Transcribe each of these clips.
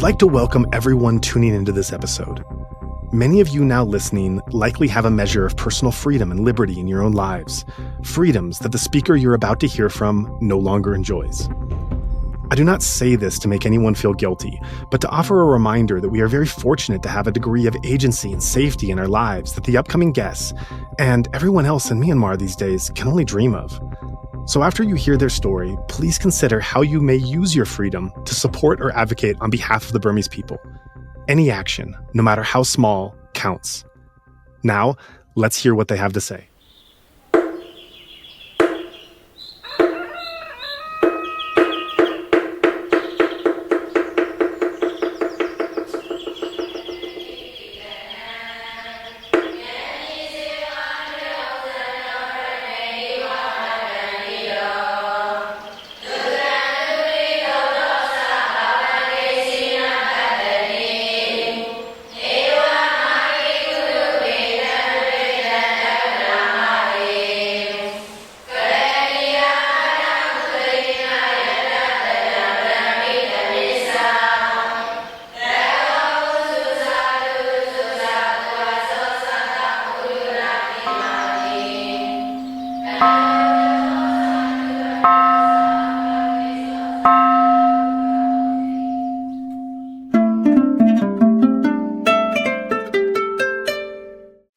I'd like to welcome everyone tuning into this episode. Many of you now listening likely have a measure of personal freedom and liberty in your own lives, freedoms that the speaker you're about to hear from no longer enjoys. I do not say this to make anyone feel guilty, but to offer a reminder that we are very fortunate to have a degree of agency and safety in our lives that the upcoming guests, and everyone else in Myanmar these days, can only dream of. So after you hear their story, please consider how you may use your freedom to support or advocate on behalf of the Burmese people. Any action, no matter how small, counts. Now, let's hear what they have to say.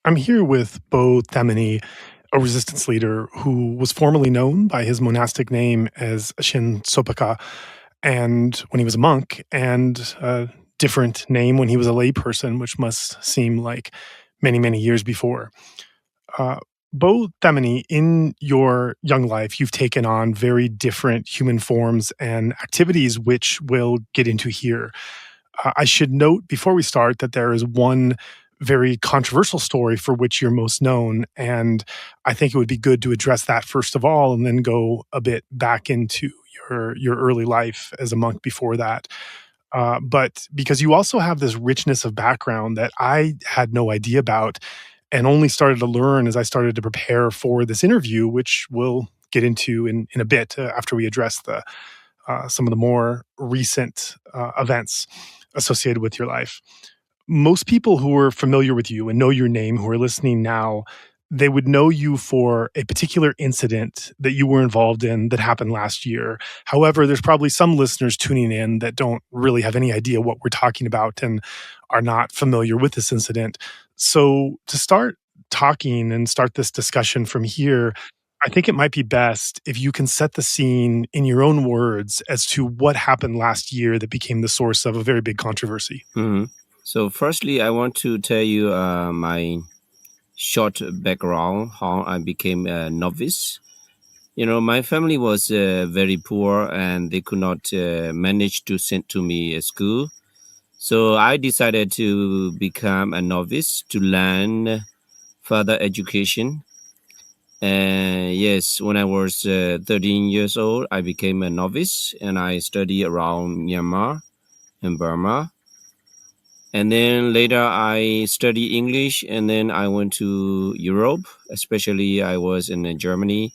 I'm here with Bo Thanmani, a resistance leader who was formerly known by his monastic name as Shin Sopaka, and when he was a monk, and a different name when he was a layperson, which must seem like many, many years before. Bo Thanmani, in your young life, you've taken on very different human forms and activities, which we'll get into here. I should note before we start that there is one very controversial story for which you're most known, and I think it would be good to address that first of all, and then go a bit back into your early life as a monk before that. But because you also have this richness of background that I had no idea about, and only started to learn as I started to prepare for this interview, which we'll get into in a bit after we address some of the more recent events associated with your life. Most people who are familiar with you and know your name, who are listening now, they would know you for a particular incident that you were involved in that happened last year. However, there's probably some listeners tuning in that don't really have any idea what we're talking about and are not familiar with this incident. So to start talking and start this discussion from here, I think it might be best if you can set the scene in your own words as to what happened last year that became the source of a very big controversy. Mm-hmm. So firstly, I want to tell you my short background, how I became a novice. You know, my family was very poor and they could not manage to send to me a school. So I decided to become a novice to learn further education. Yes, when I was 13 years old, I became a novice and I studied around Myanmar and Burma. And then later I studied English and then I went to Europe, especially I was in Germany,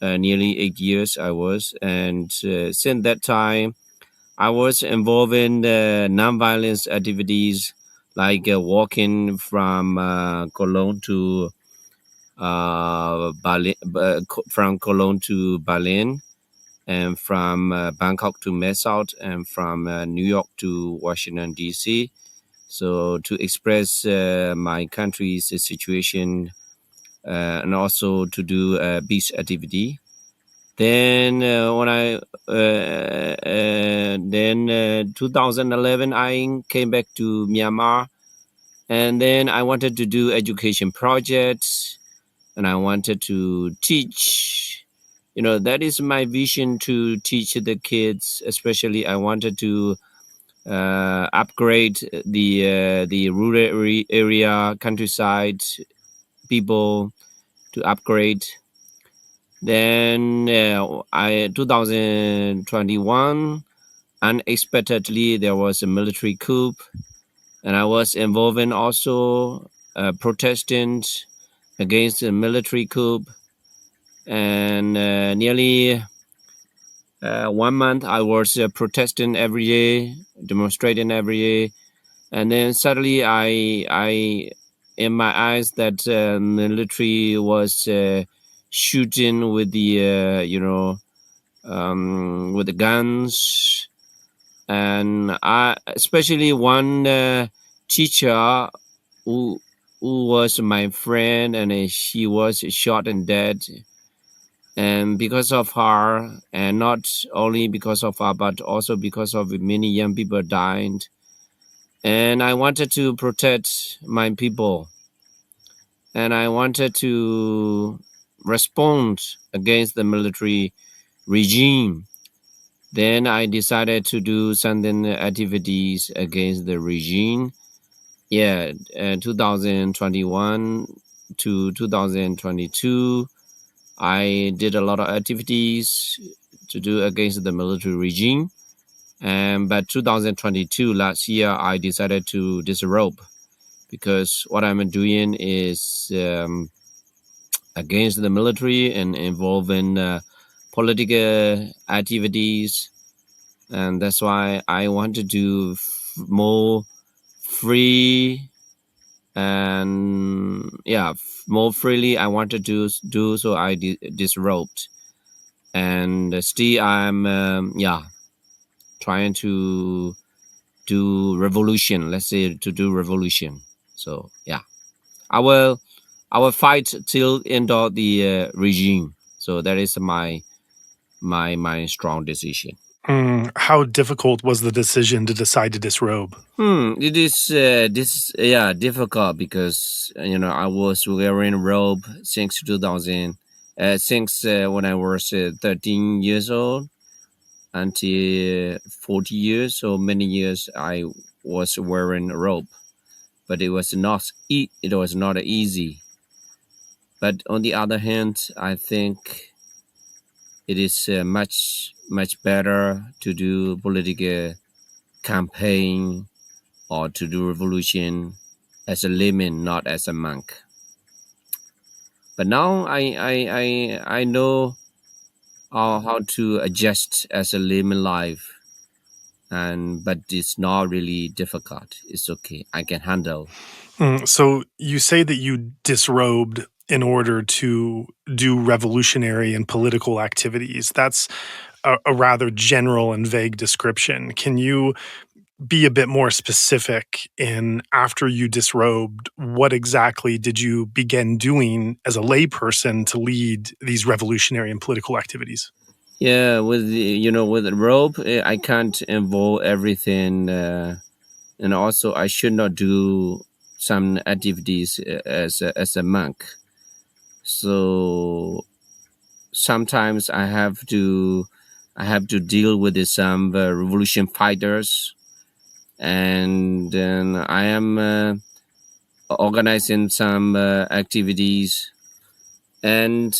nearly 8 years I was. And since that time, I was involved in nonviolence activities like walking from Cologne to Berlin, from Cologne to Berlin, and from Bangkok to Mesot, and from New York to Washington, D.C., so to express my country's situation and also to do peace activity. Then when 2011 I came back to Myanmar, and then I wanted to do education projects, and I wanted to teach. You know, that is my vision, to teach the kids. Especially, I wanted to upgrade the rural area, countryside people to upgrade. Then 2021, unexpectedly there was a military coup, and I was involved in also protesting against the military coup, and nearly 1 month I was protesting every day, demonstrating every day, and then suddenly I in my eyes that military was shooting with the with the guns, and I especially one teacher who was my friend, and she was shot and dead. And because of her, and not only because of her, but also because of many young people died. And I wanted to protect my people, and I wanted to respond against the military regime. Then I decided to do something activities against the regime. 2021 to 2022, I did a lot of activities to do against the military regime. But 2022, last year, I decided to disrobe, because what I'm doing is against the military and involving political activities. And that's why I want to do more free and more freely. I want to do so. I disrobed, and still I'm trying to do revolution. Let's say to do revolution. So I will fight till end of the regime. So that is my strong decision. How difficult was the decision to decide to disrobe? It is difficult, because I was wearing robe since 2000, since when I was 13 years old until 40 years. So many years I was wearing a robe, but it was not easy. But on the other hand, I think it is much better to do political campaign or to do revolution as a layman, not as a monk. But now I know how to adjust as a layman life, but it's not really difficult. It's okay. I can handle. So you say that you disrobed in order to do revolutionary and political activities. That's a rather general and vague description. Can you be a bit more specific in, after you disrobed, what exactly did you begin doing as a layperson to lead these revolutionary and political activities? Yeah, with with the robe, I can't involve everything, and also I should not do some activities as a monk. So sometimes I have to deal with some revolution fighters, and then I am organizing some activities. And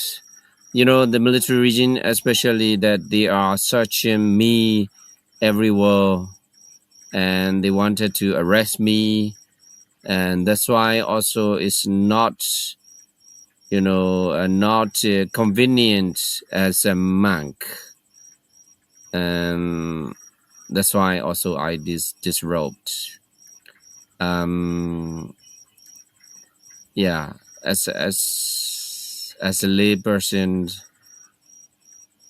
the military region, especially, that they are searching me everywhere, and they wanted to arrest me, and that's why also it's not not convenient as a monk. That's why also I disrobed. As a lay person,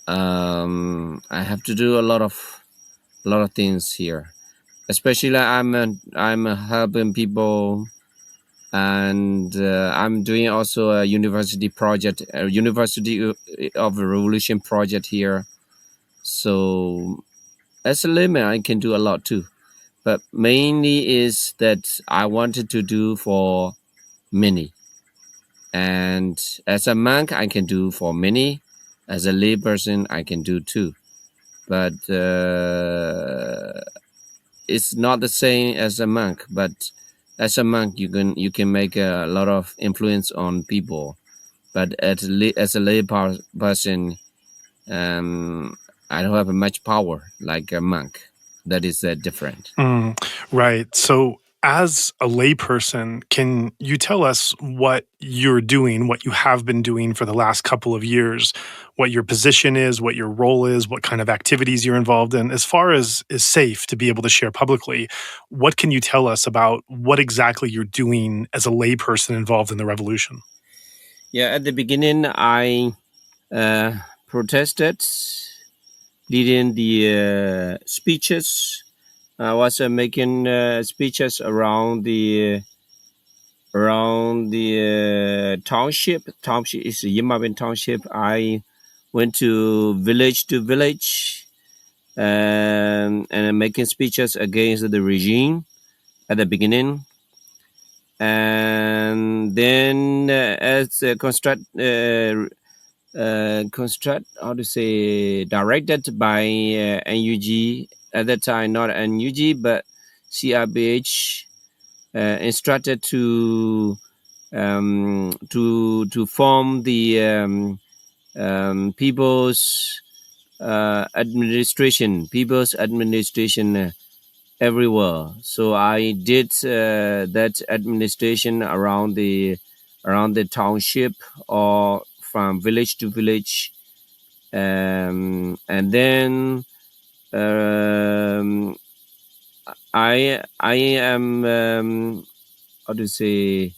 I have to do a lot of things here. Especially I'm helping people, and I'm doing also a university project, a University of Revolution project here. So as a layman, I can do a lot too, but mainly is that I wanted to do for many. And as a monk, I can do for many. As a lay person, I can do too. But it's not the same as a monk. But as a monk, you can make a lot of influence on people. But as a lay person, I don't have much power like a monk. That is different. Right. So As a layperson, can you tell us what you're doing, what you have been doing for the last couple of years, what your position is, what your role is, what kind of activities you're involved in? As far as is safe to be able to share publicly, what can you tell us about what exactly you're doing as a layperson involved in the revolution? Yeah, at the beginning, I protested, leading the speeches. I was making speeches around the township. Township is Yinmabin township. I went to village and making speeches against the regime at the beginning. And then as how to say, directed by NUG at that time, not NUG but CRBH, instructed to form the people's administration everywhere. So I did that administration around the township or from village to village, and then I am how to say,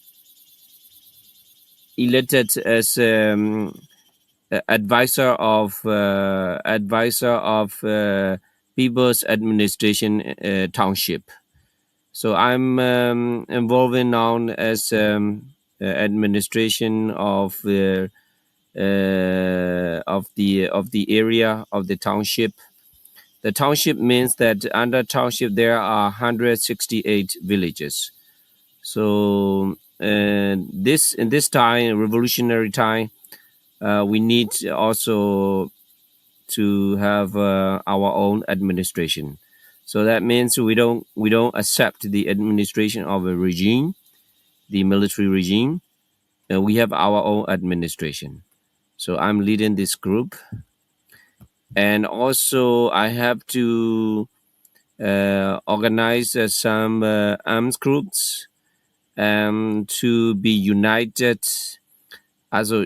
elected as advisor of people's administration township. So I'm involved now as administration of the area of the township. The township means that under township there are 168 villages. So in this time, revolutionary time, we need also to have our own administration. So that means we don't accept the administration of a regime, the military regime. We have our own administration. So I'm leading this group, and also I have to organize some armed groups to be united. Also,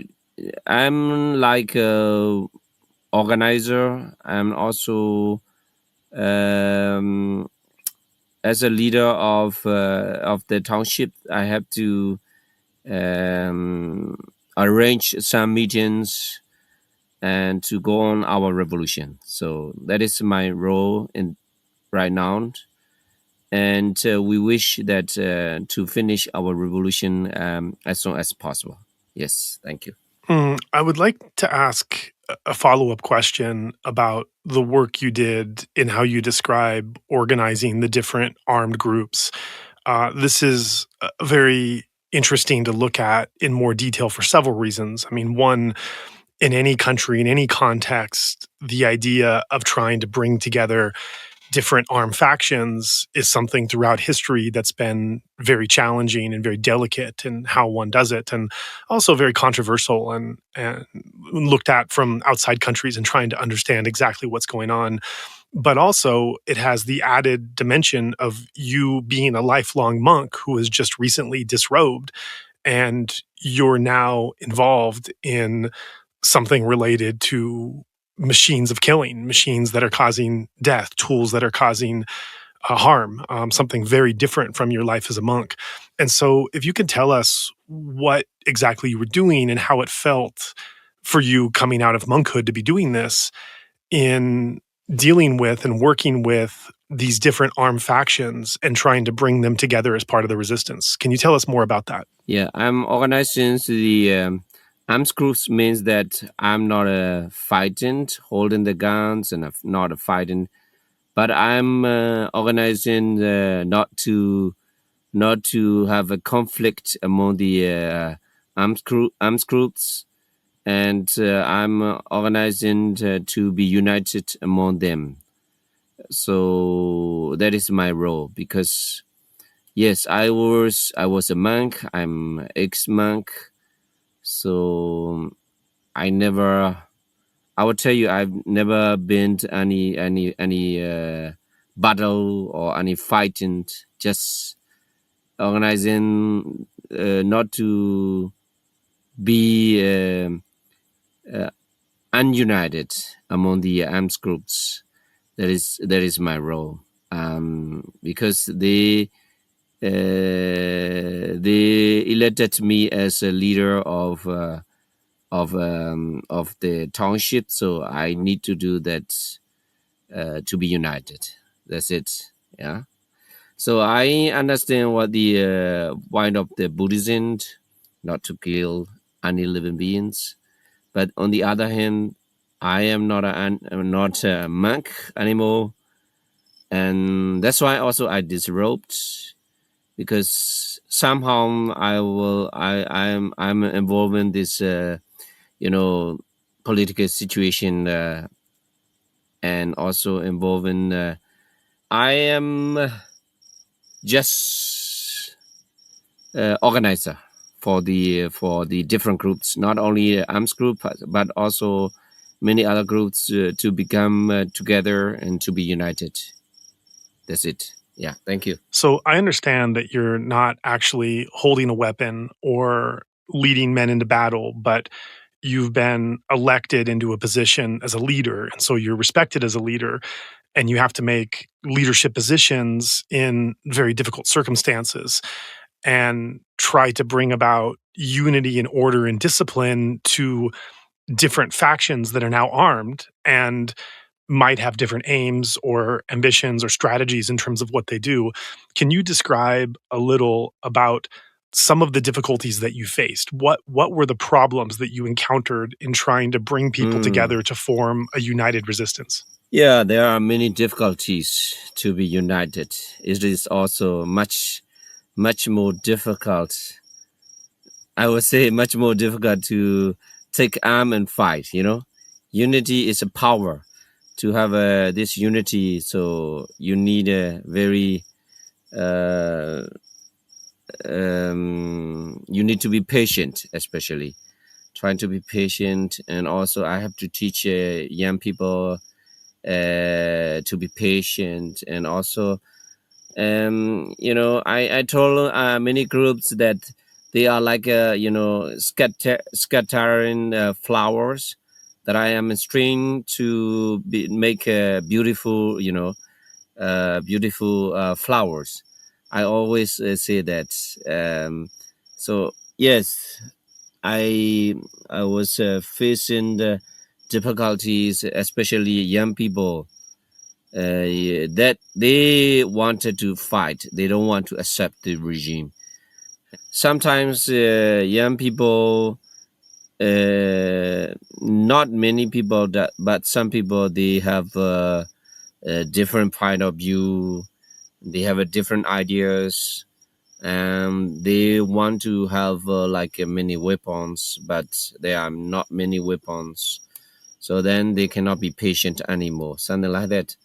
I'm like a organizer. I'm also as a leader of the township. I have to arrange some meetings and to go on our revolution. So that is my role in right now. And we wish that to finish our revolution as soon as possible. Yes, thank you. I would like to ask a follow-up question about the work you did in how you describe organizing the different armed groups. This is very interesting to look at in more detail for several reasons. I mean, one, in any country, in any context, the idea of trying to bring together different armed factions is something throughout history that's been very challenging and very delicate in how one does it, and also very controversial and looked at from outside countries and trying to understand exactly what's going on. But also, it has the added dimension of you being a lifelong monk who has just recently disrobed, and you're now involved in something related to machines of killing, machines that are causing death, tools that are causing harm, something very different from your life as a monk. And so, if you could tell us what exactly you were doing and how it felt for you coming out of monkhood to be doing this in dealing with and working with these different armed factions and trying to bring them together as part of the resistance. Can you tell us more about that? Yeah, I'm organizing the armed groups means that I'm not fighting, holding the guns, and not fighting, but I'm organizing not to have a conflict among the armed groups, and I'm organizing to be united among them. So that is my role, because yes, I was a monk. I'm ex-monk, so I will tell you, I've never been to any battle or any fighting. Just organizing not to be ununited among the armed groups. That is my role, because they elected me as a leader of the township, so I need to do that to be united. That's it. Yeah. So I understand what the point of the Buddhism, not to kill any living beings. But on the other hand, I am not a monk anymore, and that's why also I disrobed, because somehow I'm involved in this political situation, and also involved in I am just organizer for the different groups, not only arms group but also many other groups to become together and to be united. That's it. Yeah, thank you. So I understand that you're not actually holding a weapon or leading men into battle, but you've been elected into a position as a leader. And so you're respected as a leader, and you have to make leadership positions in very difficult circumstances and try to bring about unity and order and discipline to different factions that are now armed and might have different aims or ambitions or strategies in terms of what they do. Can you describe a little about some of the difficulties that you faced? What were the problems that you encountered in trying to bring people together to form a united resistance? Yeah, there are many difficulties to be united. It is also much more difficult. I would say much more difficult to take arm and fight. Unity is a power. To have this unity, so you need a very you need to be patient, especially trying to be patient. And also I have to teach young people to be patient. And also I told many groups that they are like scattering flowers that I am string to make a beautiful beautiful flowers. I always say that. So yes, I was facing the difficulties, especially young people, that they wanted to fight. They don't want to accept the regime. Sometimes young people, not many people, but some people, they have a different point of view. They have a different ideas, and they want to have many weapons, but there are not many weapons. So then they cannot be patient anymore, something like that.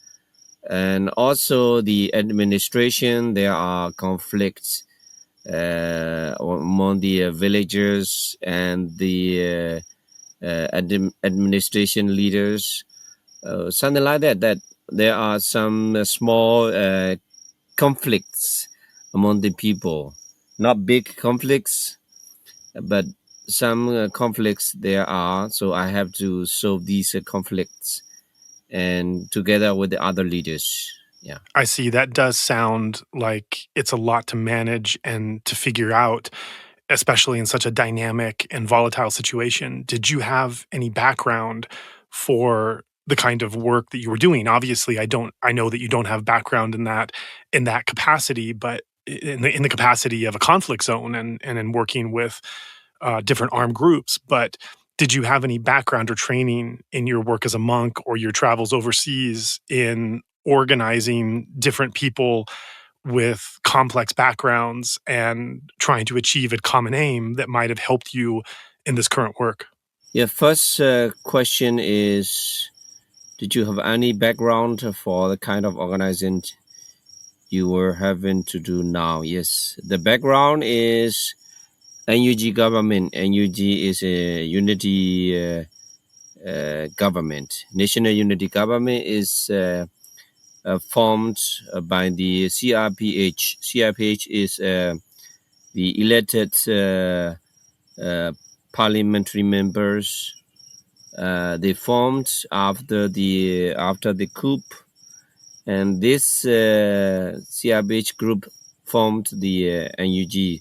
And also the administration, there are conflicts among the villagers and the administration leaders, something like that. That there are some small conflicts among the people, not big conflicts, but some conflicts there are. So I have to solve these conflicts, and together with the other leaders. Yeah. I see. That does sound like it's a lot to manage and to figure out, especially in such a dynamic and volatile situation. Did you have any background for the kind of work that you were doing? Obviously, I know that you don't have background in that capacity, but in the capacity of a conflict zone and in working with different armed groups. But did you have any background or training in your work as a monk or your travels overseas in organizing different people with complex backgrounds and trying to achieve a common aim that might have helped you in this current work? Yeah. First question is, did you have any background for the kind of organizing you were having to do now? Yes. The background is NUG government. NUG is a unity government. National unity government is formed by the CRPH. CRPH is the elected parliamentary members. They formed after the coup, and this CRPH group formed the NUG.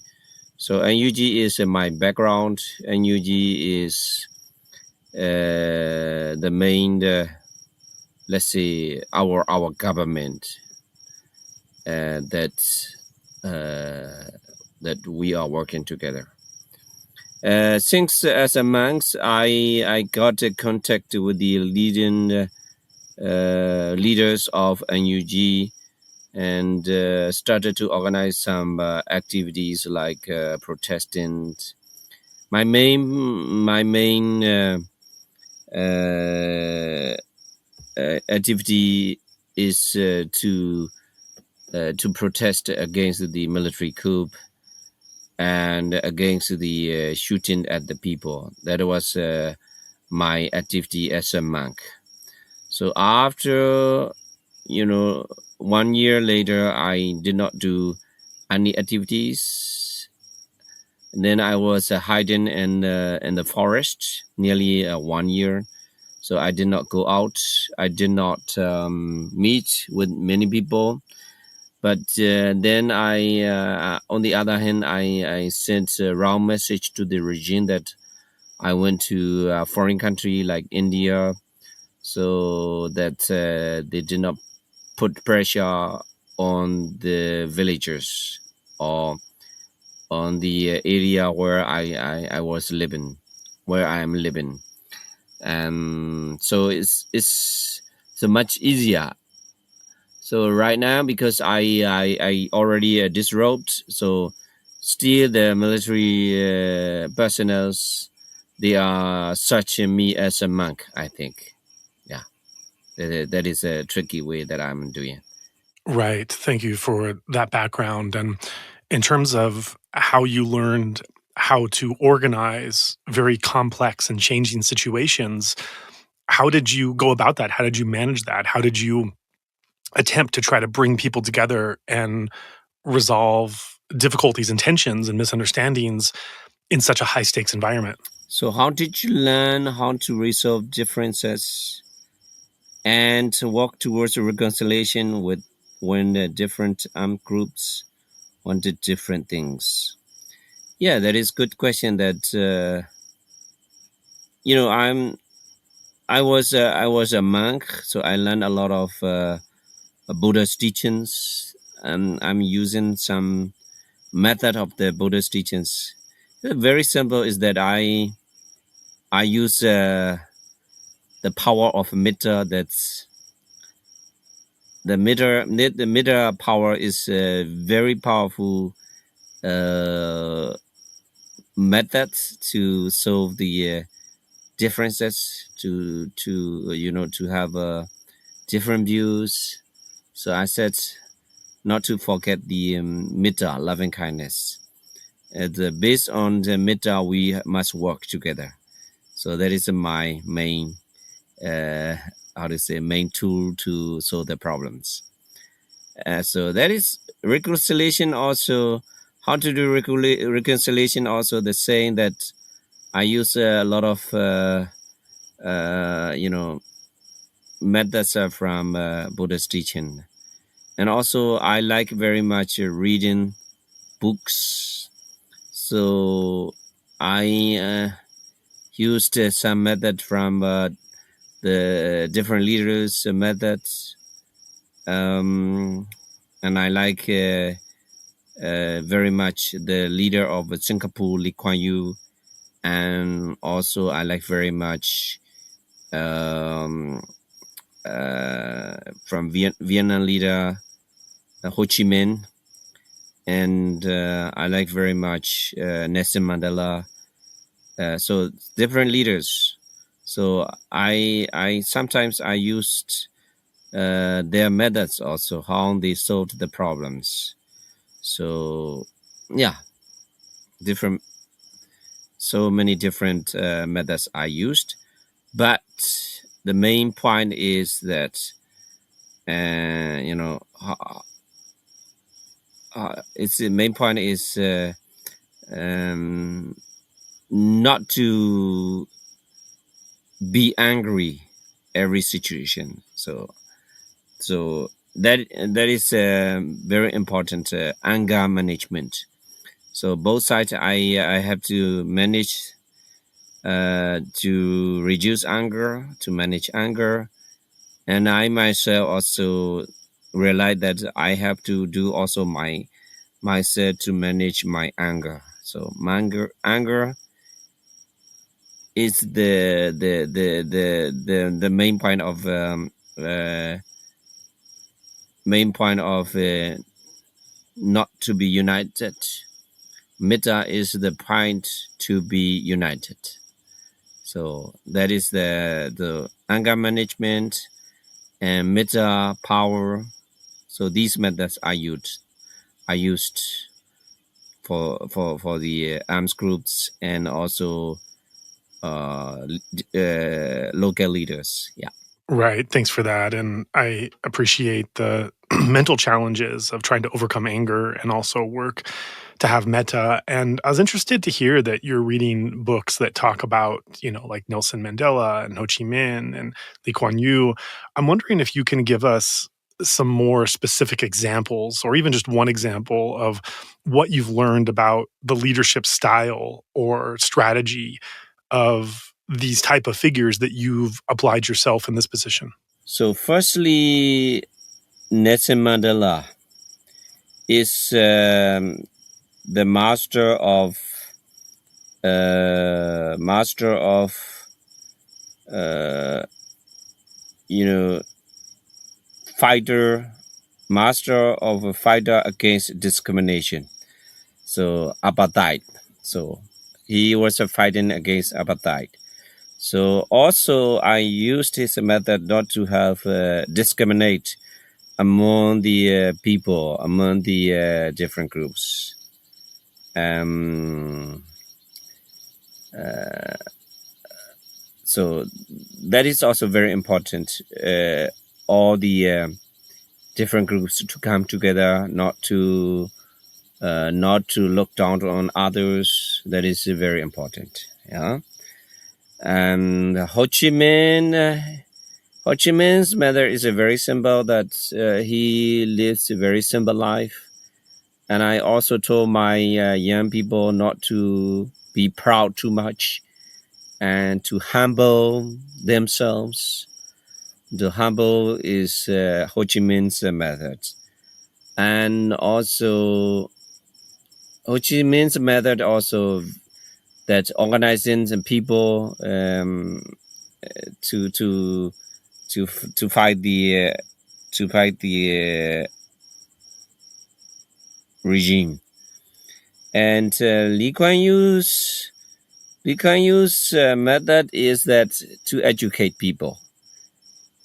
So NUG is my background. NUG is the main, let's say, our government that we are working together. Since as a monk, I got a contact with the leading leaders of NUG and started to organize some activities like protesting. My main activity is to protest against the military coup and against the shooting at the people. That was my activity as a monk. So after 1 year later, I did not do any activities. And then I was hiding in the forest nearly 1 year. So I did not go out. I did not meet with many people. But then on the other hand, I sent a wrong message to the regime that I went to a foreign country like India, so that they did not put pressure on the villagers or on the area where I was living, where I am living. So it's so much easier. So right now, because I already disrobed, so still the military personnel, they are searching me as a monk, I think. Yeah, that is a tricky way that I'm doing. Right. Thank you for that background. And in terms of how you learned how to organize very complex and changing situations, how did you go about that? How did you manage that? How did you attempt to try to bring people together and resolve difficulties and tensions and misunderstandings in such a high stakes environment? So how did you learn how to resolve differences and to work towards a reconciliation when the different armed groups wanted different things? Yeah, that is good question. That I was a monk, so I learned a lot of Buddha's teachings, and I'm using some method of the Buddha's teachings. Very simple is that I use the power of metta. That's the metta power is a very powerful method to solve the differences, to have different views. So I said not to forget the metta, loving kindness. Based on the metta, we must work together. So that is my main main tool to solve the problems. So that is reconciliation. Also, how to do reconciliation. Also, the saying that I use a lot of methods from Buddha's teaching, and also I like very much reading books. So I used some method from the different leaders' methods, and I like very much the leader of Singapore, Lee Kuan Yew, and also I like very much from Vietnam leader Ho Chi Minh, and I like very much Nelson Mandela. So different leaders. So I sometimes I used their methods also, how they solved the problems. So yeah, so many different methods I used, but the main point is that and its the main point is not to be angry every situation. So that is very important, anger management. So both sides, I have to manage to reduce anger, to manage anger, and I myself also realize that I have to do also myself to manage my anger. So my anger is the main point of not to be united. Metta is the point to be united. So that is the anger management and metta power. So these methods are used for the arms groups and also local leaders. Yeah. Right. Thanks for that. And I appreciate the mental challenges of trying to overcome anger and also work to have metta. And I was interested to hear that you're reading books that talk about, like Nelson Mandela and Ho Chi Minh and Lee Kuan Yew. I'm wondering if you can give us some more specific examples, or even just one example of what you've learned about the leadership style or strategy of these type of figures that you've applied yourself in this position. So firstly, Nelson Mandela is the master of a fighter against discrimination. So apartheid. So he was fighting against apartheid. So also I used his method not to have discriminate among the people, among the different groups. So that is also very important. All the different groups to come together, not to look down on others. That is very important. Yeah. And Ho Chi Minh's method is very simple. That he lives a very simple life. And I also told my young people not to be proud too much and to humble themselves. The humble is Ho Chi Minh's method. And also Ho Chi Minh's method also that organizing the people to fight the regime. And Lee Kuan Yew's method is that to educate people.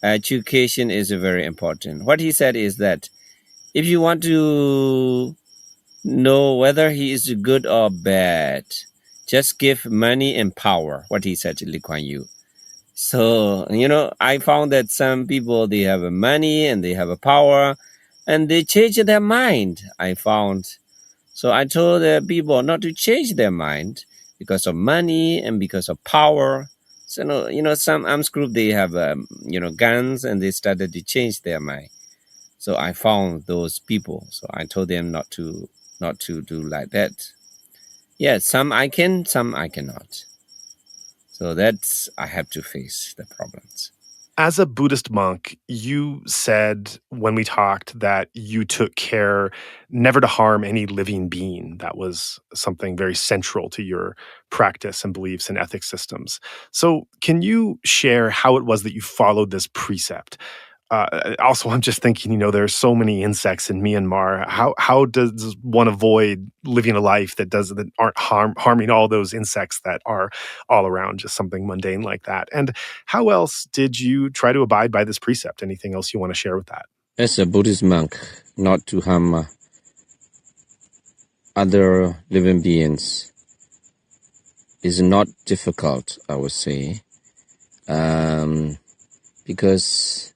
Education is very important. What he said is that if you want to know whether he is good or bad, just give money and power. What he said to Lee Kuan Yew. So, I found that some people, they have money and they have a power and they change their mind, I found. So I told the people not to change their mind because of money and because of power. So, some arms group, they have, guns and they started to change their mind. So I found those people. So I told them not to do like that. Yeah, some I can, some I cannot. So that's, I have to face the problems. As a Buddhist monk, you said when we talked that you took care never to harm any living being. That was something very central to your practice and beliefs and ethics systems. So can you share how it was that you followed this precept? Also, I'm just thinking, there are so many insects in Myanmar. How does one avoid living a life that aren't harming all those insects that are all around? Just something mundane like that. And how else did you try to abide by this precept? Anything else you want to share with that? As a Buddhist monk, not to harm other living beings is not difficult, I would say, because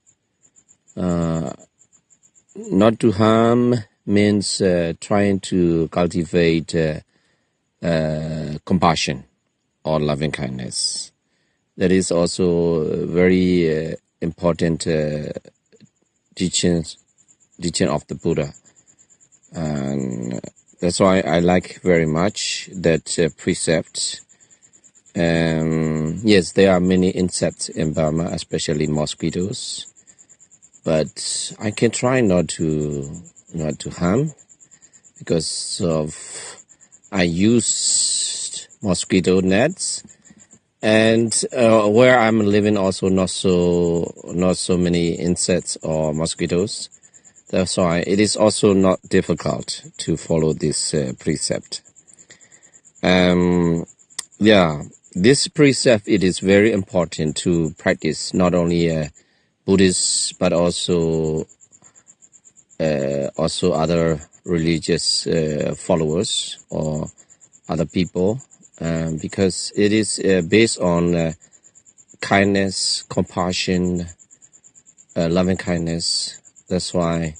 Not to harm means trying to cultivate compassion or loving kindness. That is also a very important teaching of the Buddha. And that's why I like very much that precept. Yes, there are many insects in Burma, especially mosquitoes. But I can try not to harm, because of I use mosquito nets, and where I'm living also not so many insects or mosquitoes. That's why it is also not difficult to follow this precept. This precept, it is very important to practice, not only Buddhists but also other religious followers or other people, because it is based on kindness, compassion, loving kindness. That's why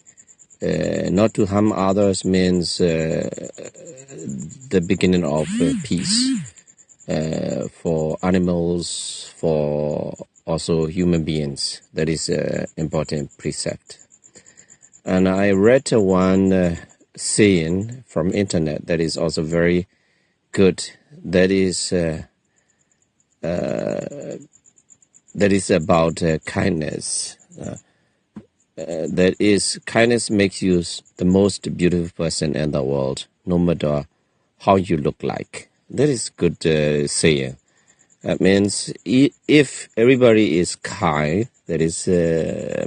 not to harm others means the beginning of peace for animals, for also human beings. That is an important precept. And I read one saying from internet that is also very good. That is about kindness. That is, kindness makes you the most beautiful person in the world, no matter how you look like. That is good saying. That means if everybody is kind, that is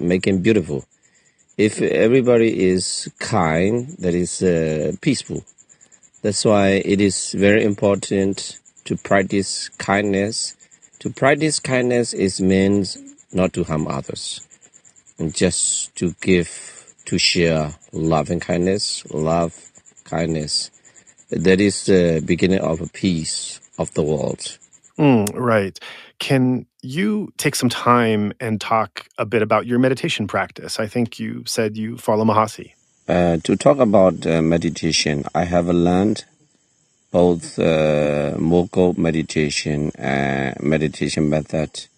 making beautiful. If everybody is kind, that is peaceful. That's why it is very important to practice kindness. To practice kindness means not to harm others, and just to share love and kindness. That is the beginning of a peace of the world. Right. Can you take some time and talk a bit about your meditation practice? I think you said you follow Mahasi. To talk about meditation, I have learned both Moko meditation method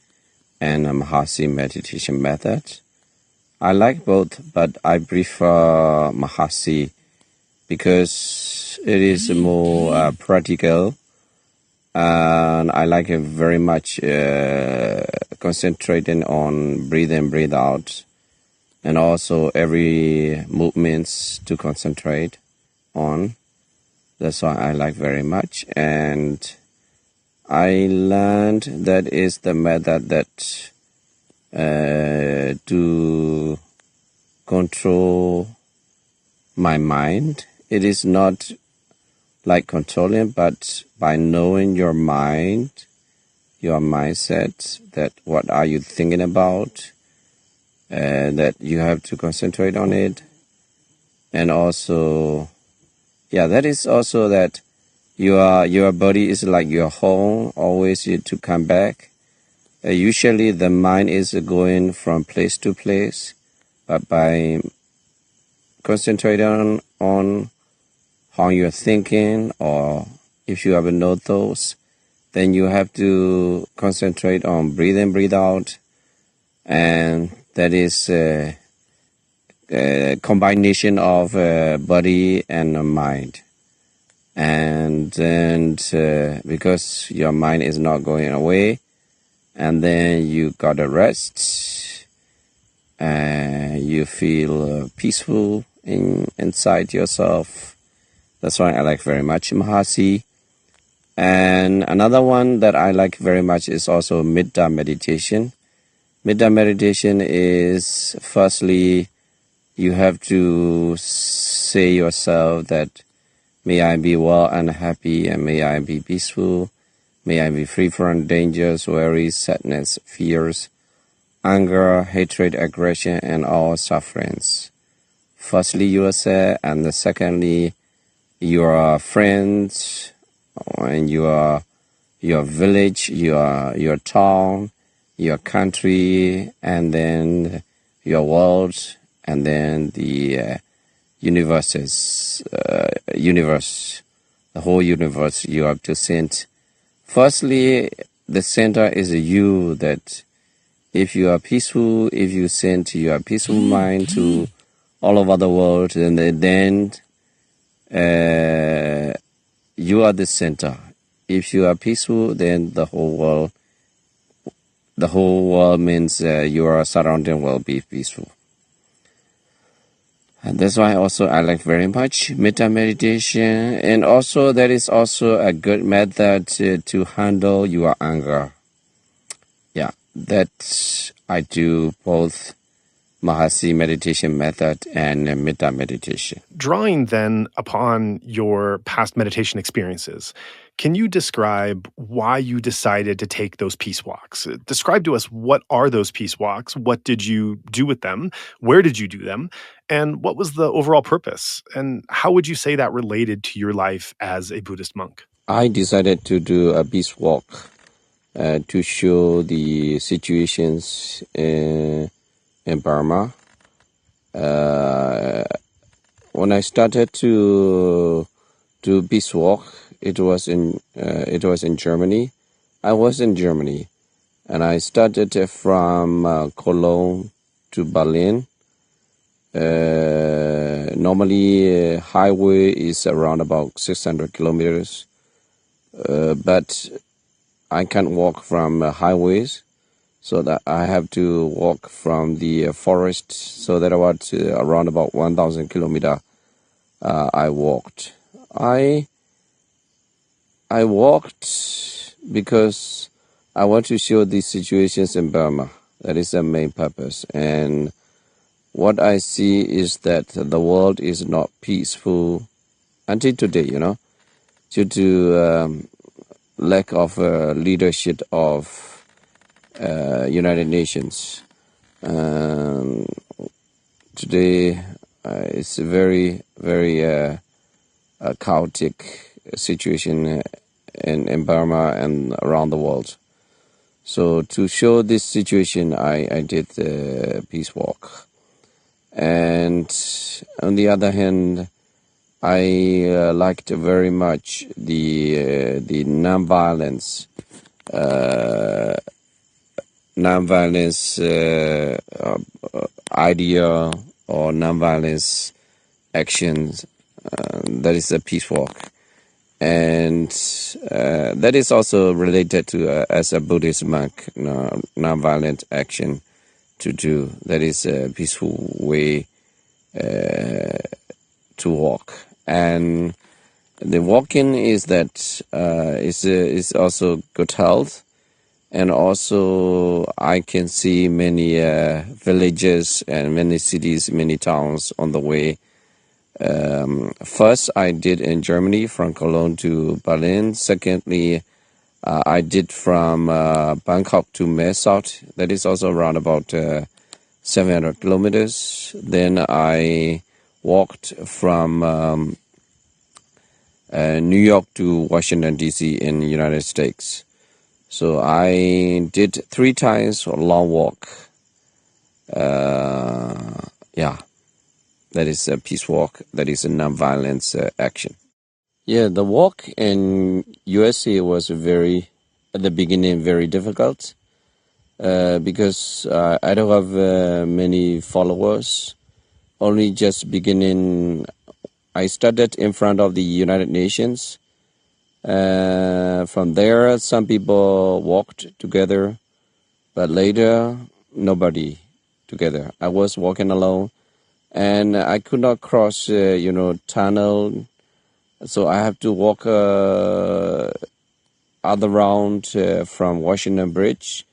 and Mahasi meditation method. I like both, but I prefer Mahasi because it is more practical, and I like it very much concentrating on breathe in, breathe out, and also every movements to concentrate on. That's why I like very much, and I learned that is the method that to control my mind. It is not like controlling, but by knowing your mind, your mindset, that what are you thinking about, that you have to concentrate on it. And also, that is also that your body is like your home, always you to come back. Usually the mind is going from place to place, but by concentrating on how you're thinking, or if you have no thoughts, then you have to concentrate on breathe in, breathe out, and that is a combination of body and mind. And then because your mind is not going away, and then you gotta rest, you feel peaceful inside yourself. That's why I like very much Mahasi. And another one that I like very much is also Metta meditation. Metta meditation is, firstly, you have to say yourself that may I be well and happy, and may I be peaceful. May I be free from dangers, worries, sadness, fears, anger, hatred, aggression, and all sufferings. Firstly, yourself, and secondly, your friends, and your village, your town, your country, and then your world, and then the universe, the whole universe. You have to send. Firstly, the center is you, that if you are peaceful, if you send your peaceful mind to all over the world, then you are the center. If you are peaceful, then the whole world means your surrounding will be peaceful. And that's why also I like very much metta meditation. And also that is also a good method to handle your anger. Yeah, that I do both Mahasi meditation method and metta meditation. Drawing then upon your past meditation experiences, can you describe why you decided to take those peace walks? Describe to us, what are those peace walks? What did you do with them? Where did you do them? And what was the overall purpose? And how would you say that related to your life as a Buddhist monk? I decided to do a peace walk to show the situations in Burma. When I started to do peace walk, it was in Germany. I was in Germany, and I started from Cologne to Berlin. Normally, highway is around about 600 kilometers, but I can't walk from highways, so that I have to walk from the forest. So that around about 1,000 kilometer, I walked. I walked because I want to show these situations in Burma. That is the main purpose. And what I see is that the world is not peaceful until today, due to lack of leadership of United Nations. Today it's a very, very chaotic situation in Burma and around the world. So to show this situation, I did the peace walk. And on the other hand, I liked very much the nonviolence idea or nonviolence actions. That is a peace walk, and that is also related to as a Buddhist monk, nonviolent action to do. That is a peaceful way to walk. And the walking is that is also good health. And also I can see many villages and many cities, many towns on the way. First, I did in Germany from Cologne to Berlin. Secondly, I did from Bangkok to Mae Sot. That is also around about 700 kilometers. Then I walked from New York to Washington, D.C. in the United States. So I did 3 times a long walk. That is a peace walk. That is a nonviolence action. Yeah, the walk in USA was at the beginning, very difficult because I don't have many followers. Only just beginning. I started in front of the United Nations. From there, some people walked together, but later, nobody together. I was walking alone, and I could not cross, tunnel, so I have to walk other round from Washington Bridge.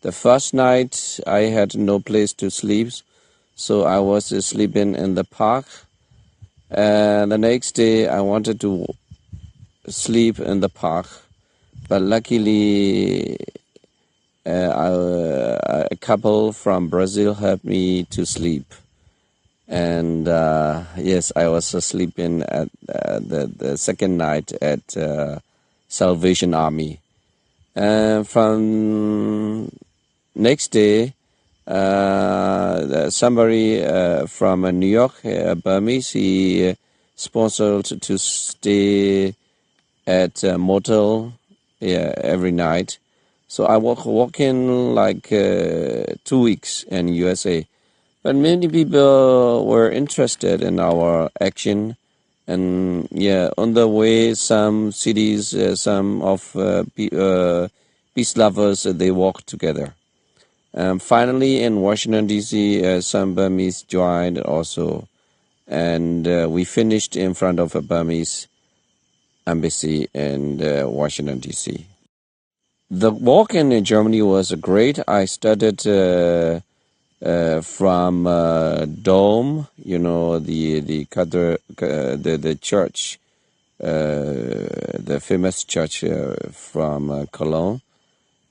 The first night, I had no place to sleep, so I was sleeping in the park. The next day, I wanted to sleep in the park, but luckily a couple from Brazil helped me to sleep. And yes, I was sleeping at the second night at Salvation Army. And from next day, Somebody from New York, Burmese, he sponsored to stay at a motel every night. So I walking like 2 weeks in USA. But many people were interested in our action. And on the way, some cities, some of peace lovers, they walked together. Finally, in Washington, D.C., some Burmese joined also. And we finished in front of a Burmese embassy in Washington, D.C. The walk in Germany was great. I studied from Dome, the church, the famous church from Cologne.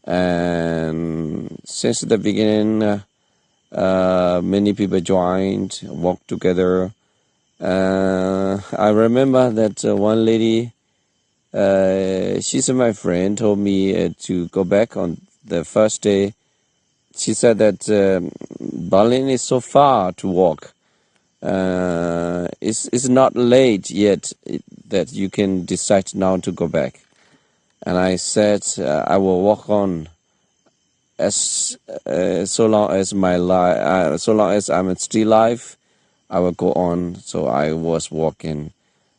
And since the beginning, many people joined, walked together. I remember that one lady, she's my friend, told me to go back on the first day. She said that Berlin is so far to walk. It's not late yet that you can decide now to go back. And I said I will walk on as so long as my life, so long as I'm still alive, I will go on. So I was walking.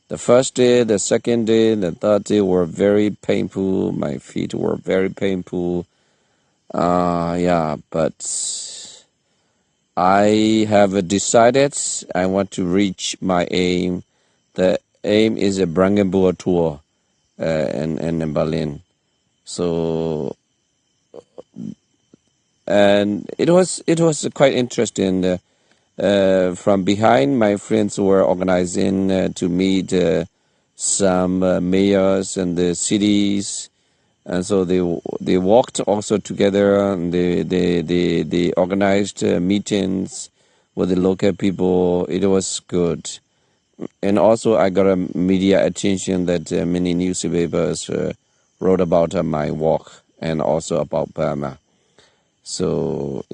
The first day, the second day, the third day were very painful. My feet were very painful. But I have decided I want to reach my aim. The aim is a Brandenburg tour in Berlin. So, and it was quite interesting. From behind, my friends were organizing to meet some mayors in the cities, and so they walked also together. And they organized meetings with the local people. It was good, and also I got a media attention that many newspapers wrote about my walk and also about Burma. So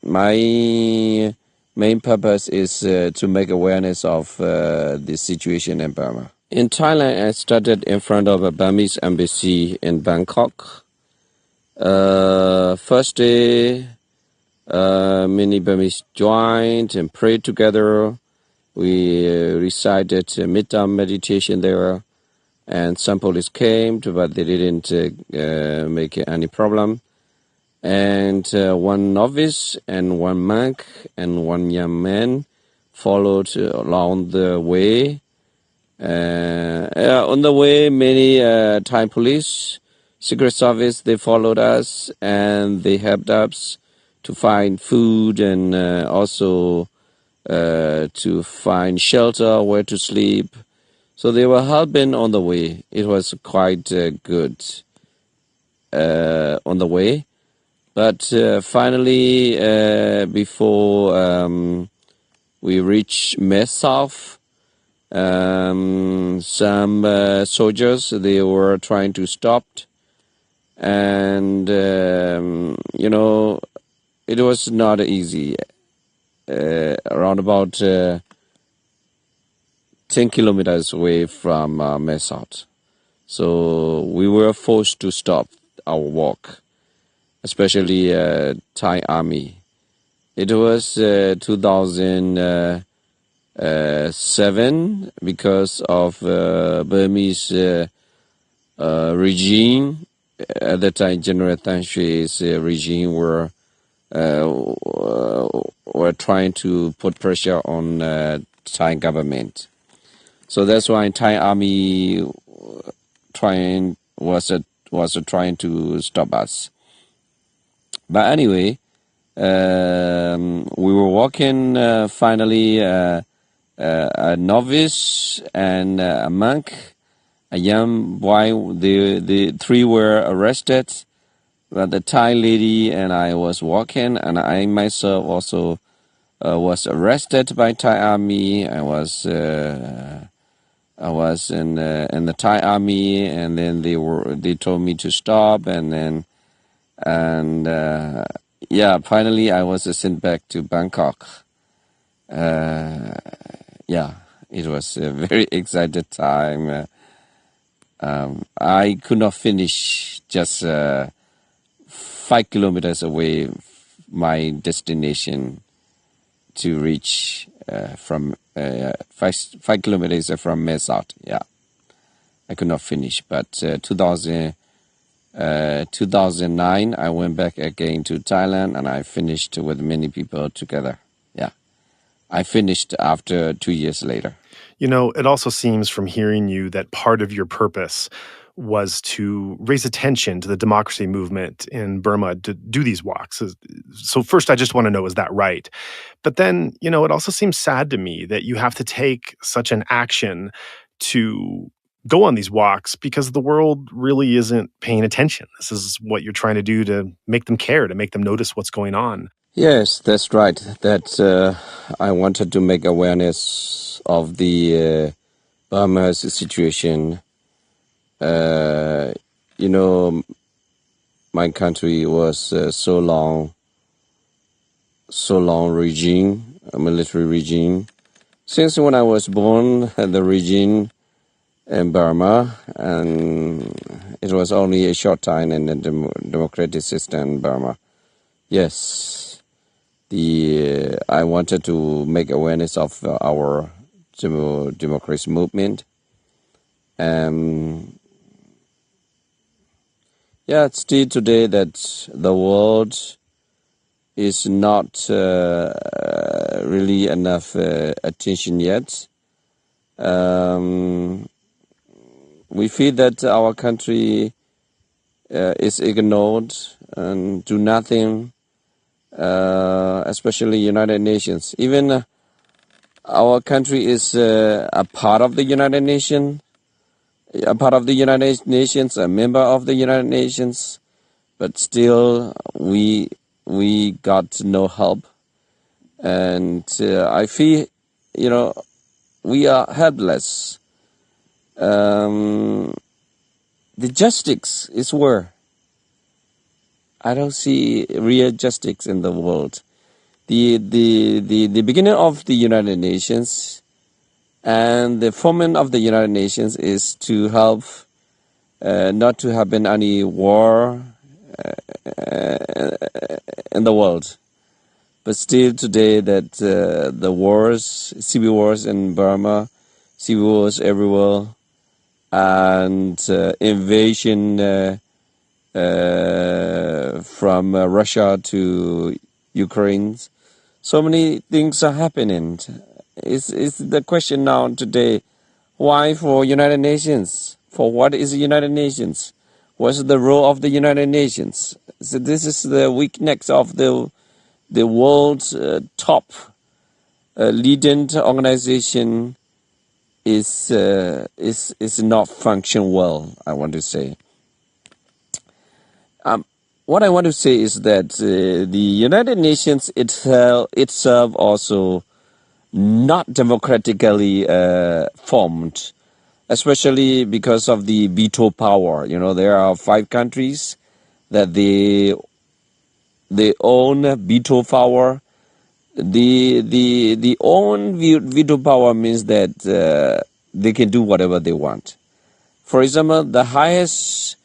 my main purpose is to make awareness of the situation in Burma. In Thailand, I started in front of a Burmese embassy in Bangkok. First day, many Burmese joined and prayed together. We recited midterm meditation there, and some police came, but they didn't make any problem. And one novice and one monk and one young man followed along the way. On the way, many Thai police, Secret Service, they followed us and they helped us to find food and also to find shelter, where to sleep. So they were helping on the way. It was quite good on the way. But finally, before we reached South, some soldiers, they were trying to stop. And, it was not easy. Around about 10 kilometers away from South. So we were forced to stop our walk, especially Thai army. It was 2007 because of Burmese regime. At the time, General Than Shwe's regime were trying to put pressure on Thai government. So that's why Thai army was trying to stop us. But anyway, we were walking. Finally, a novice and a monk, a young boy. The three were arrested. But the Thai lady and I was walking, and I myself also was arrested by Thai army. I was in the Thai army, and then they told me to stop, and yeah, finally I was sent back to Bangkok. Yeah, it was a very excited time. I could not finish just 5 kilometers away my destination to reach from 5 kilometers from Mesat. Yeah, I could not finish. But 2009, I went back again to Thailand and I finished with many people together. Yeah, I finished after 2 years later. You know, it also seems from hearing you that part of your purpose was to raise attention to the democracy movement in Burma to do these walks. So first, I just want to know, is that right? But then, you know, it also seems sad to me that you have to take such an action to go on these walks because the world really isn't paying attention. This is what you're trying to do to make them care, to make them notice what's going on. Yes, that's right. That I wanted to make awareness of the Burma's situation. You know, my country was so long regime, a military regime. Since when I was born, the regime in Burma, and it was only a short time in the democratic system in Burma. Yes, I wanted to make awareness of our democracy movement. Yeah, it's still today that the world is not really enough attention yet. We feel that our country is ignored and do nothing, especially United Nations. Even our country is a part of the United Nations, a member of the United Nations, but still we got no help. And I feel, we are helpless. The justice is where I don't see real justice in the world. The beginning of the United Nations and the forming of the United Nations is to help not to happen any war in the world. But still today that the wars, civil wars in Burma, civil wars everywhere, and invasion from Russia to Ukraine. So many things are happening. It's the question now today, why for United Nations? For what is the United Nations? What's the role of the United Nations? So this is the weakness of the world's top leading organization is not function well, I want to say. What I want to say is that the United Nations itself also not democratically formed, especially because of the veto power. You know, there are 5 countries that they own veto power. The own veto power means that they can do whatever they want. For example, the highest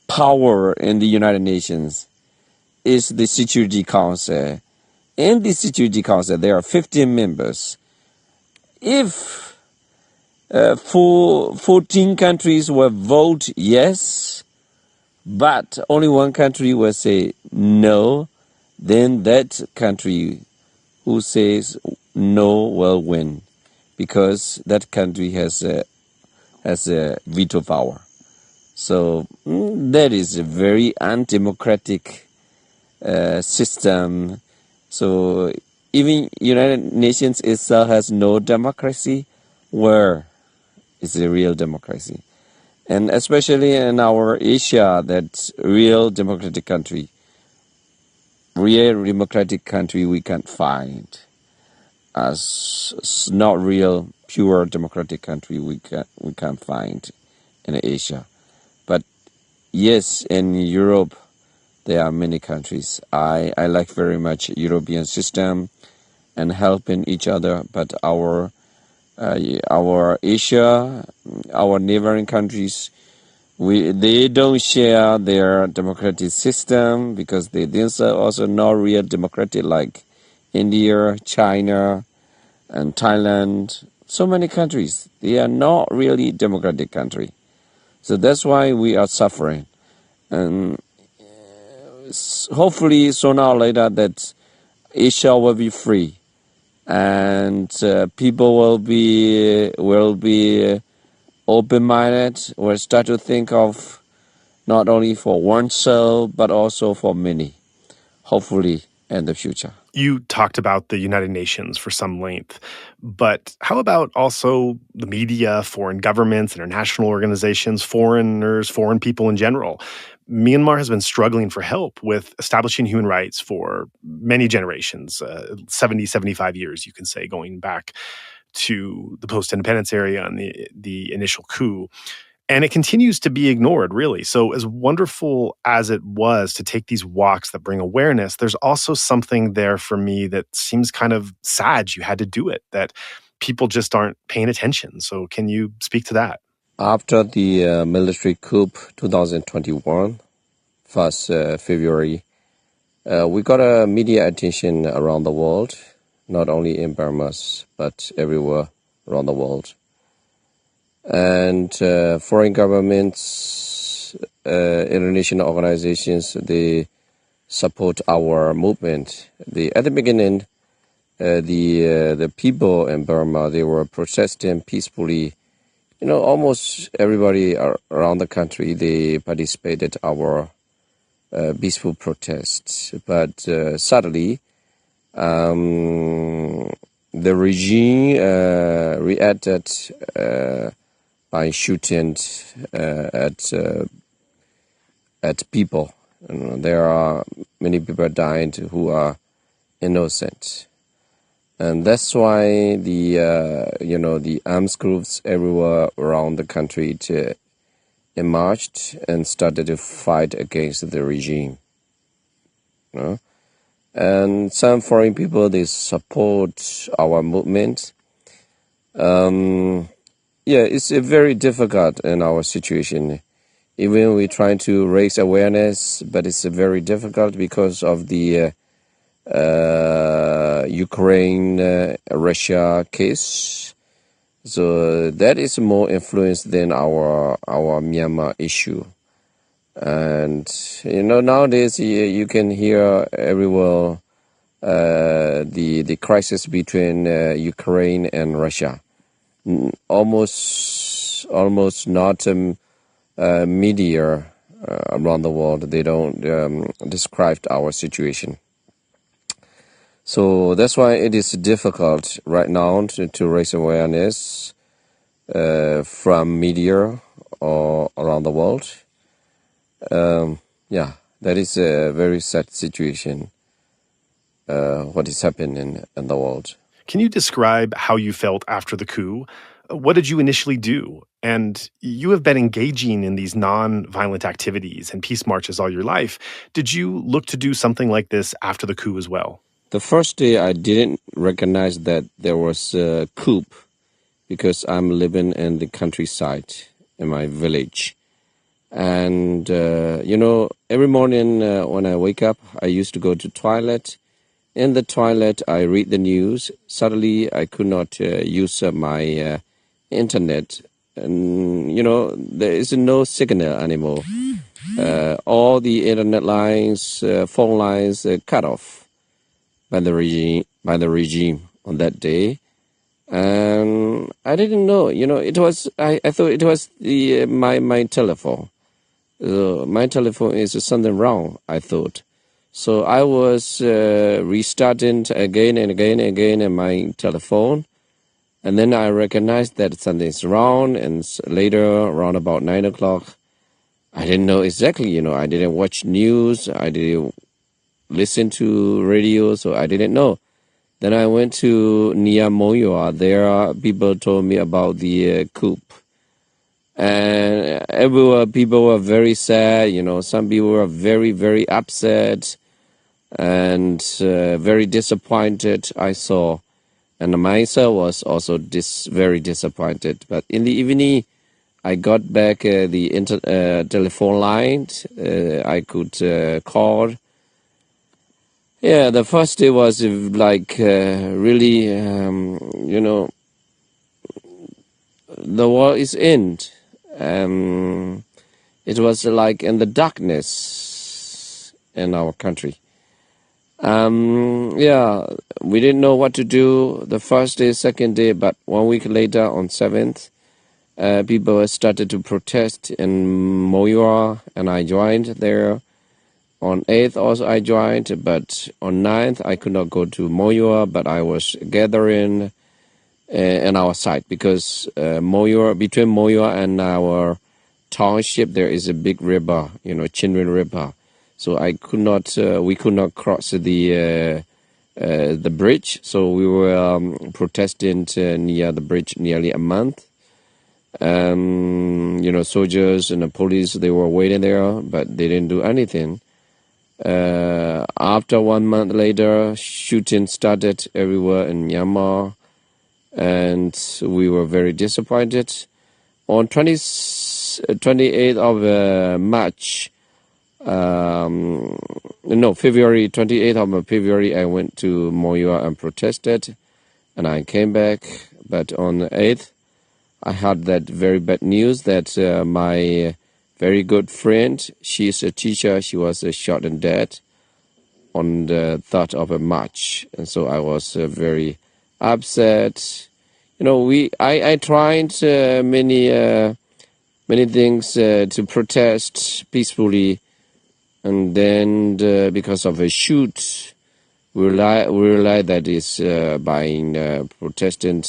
power in the United Nations is the Security Council. In the Security Council, there are 15 members. If 14 countries will vote yes, but only one country will say no, then that country who says no will win, because that country has a veto power. So that is a very undemocratic system. So even United Nations itself has no democracy. Where is the real democracy? And especially in our Asia, that real democratic country we can't find. As not real pure democratic country we can't find in Asia. Yes, in Europe, there are many countries. I like very much European system and helping each other, but our Asia, our neighboring countries, they don't share their democratic system because they themselves also not real democratic like India, China, and Thailand. So many countries, they are not really democratic country. So that's why we are suffering. And hopefully sooner or later that Asia will be free and people will be open-minded, will start to think of not only for oneself but also for many, hopefully in the future. You talked about the United Nations for some length, but how about also the media, foreign governments, international organizations, foreigners, foreign people in general? Myanmar has been struggling for help with establishing human rights for many generations, 70, 75 years, you can say, going back to the post-independence area and the initial coup. And it continues to be ignored, really. So as wonderful as it was to take these walks that bring awareness, there's also something there for me that seems kind of sad you had to do it, that people just aren't paying attention. So can you speak to that? After the military coup 2021, 1st February, we got a media attention around the world, not only in Burma, but everywhere around the world. And foreign governments, international organizations, they support our movement. At the beginning, the people in Burma, they were protesting peacefully. Almost everybody around the country, they participated our peaceful protests. But suddenly, the regime reacted by shooting at people. There are many people died who are innocent, and that's why the armed groups everywhere around the country emerged and started to fight against the regime. And some foreign people, they support our movement. It's very difficult in our situation. Even we try to raise awareness, but it's very difficult because of the Ukraine-Russia case. So that is more influence than our Myanmar issue. And nowadays you can hear everywhere the crisis between Ukraine and Russia. Almost not media around the world, they don't describe our situation. So that's why it is difficult right now to raise awareness from media or around the world. That is a very sad situation, what is happening in the world. Can you describe how you felt after the coup? What did you initially do? And you have been engaging in these non-violent activities and peace marches all your life. Did you look to do something like this after the coup as well? The first day I didn't recognize that there was a coup because I'm living in the countryside in my village. And, every morning when I wake up, I used to go to toilet. In the toilet, I read the news. Suddenly, I could not use my internet. And, there is no signal anymore. All the internet lines, phone lines cut off by the regime on that day. And I didn't know, it was, I thought it was my telephone. My telephone is something wrong, I thought. So I was restarting again and again and again in my telephone. And then I recognized that something's wrong. And later, around about 9 o'clock, I didn't know exactly, I didn't watch news. I didn't listen to radio, so I didn't know. Then I went to Niamoyoa. There, people told me about the coup. And everywhere people were very sad. Some people were very, very upset and very disappointed, I saw. And myself was also very disappointed. But in the evening, I got back the telephone line. I could call. Yeah, the first day was really, the war is end. It was like in the darkness in our country. We didn't know what to do the first day, second day, but 1 week later on 7th, people started to protest in Moyua, and I joined there. On 8th also I joined, but on 9th I could not go to Moyua, but I was gathering in our site because between Moyua and our township there is a big river, Chinrin River. So we could not cross the bridge. So we were protesting near the bridge nearly a month. Soldiers and the police, they were waiting there, but they didn't do anything. After 1 month later, shooting started everywhere in Myanmar, and we were very disappointed. On 28th of March, February 28th of February, I went to Moyua and protested, and I came back. But on the 8th, I had that very bad news that my very good friend, she is a teacher, she was shot and dead on the 3rd of March. And so I was very upset. I tried many things to protest peacefully. And then because of a shoot, we realized that is by protesting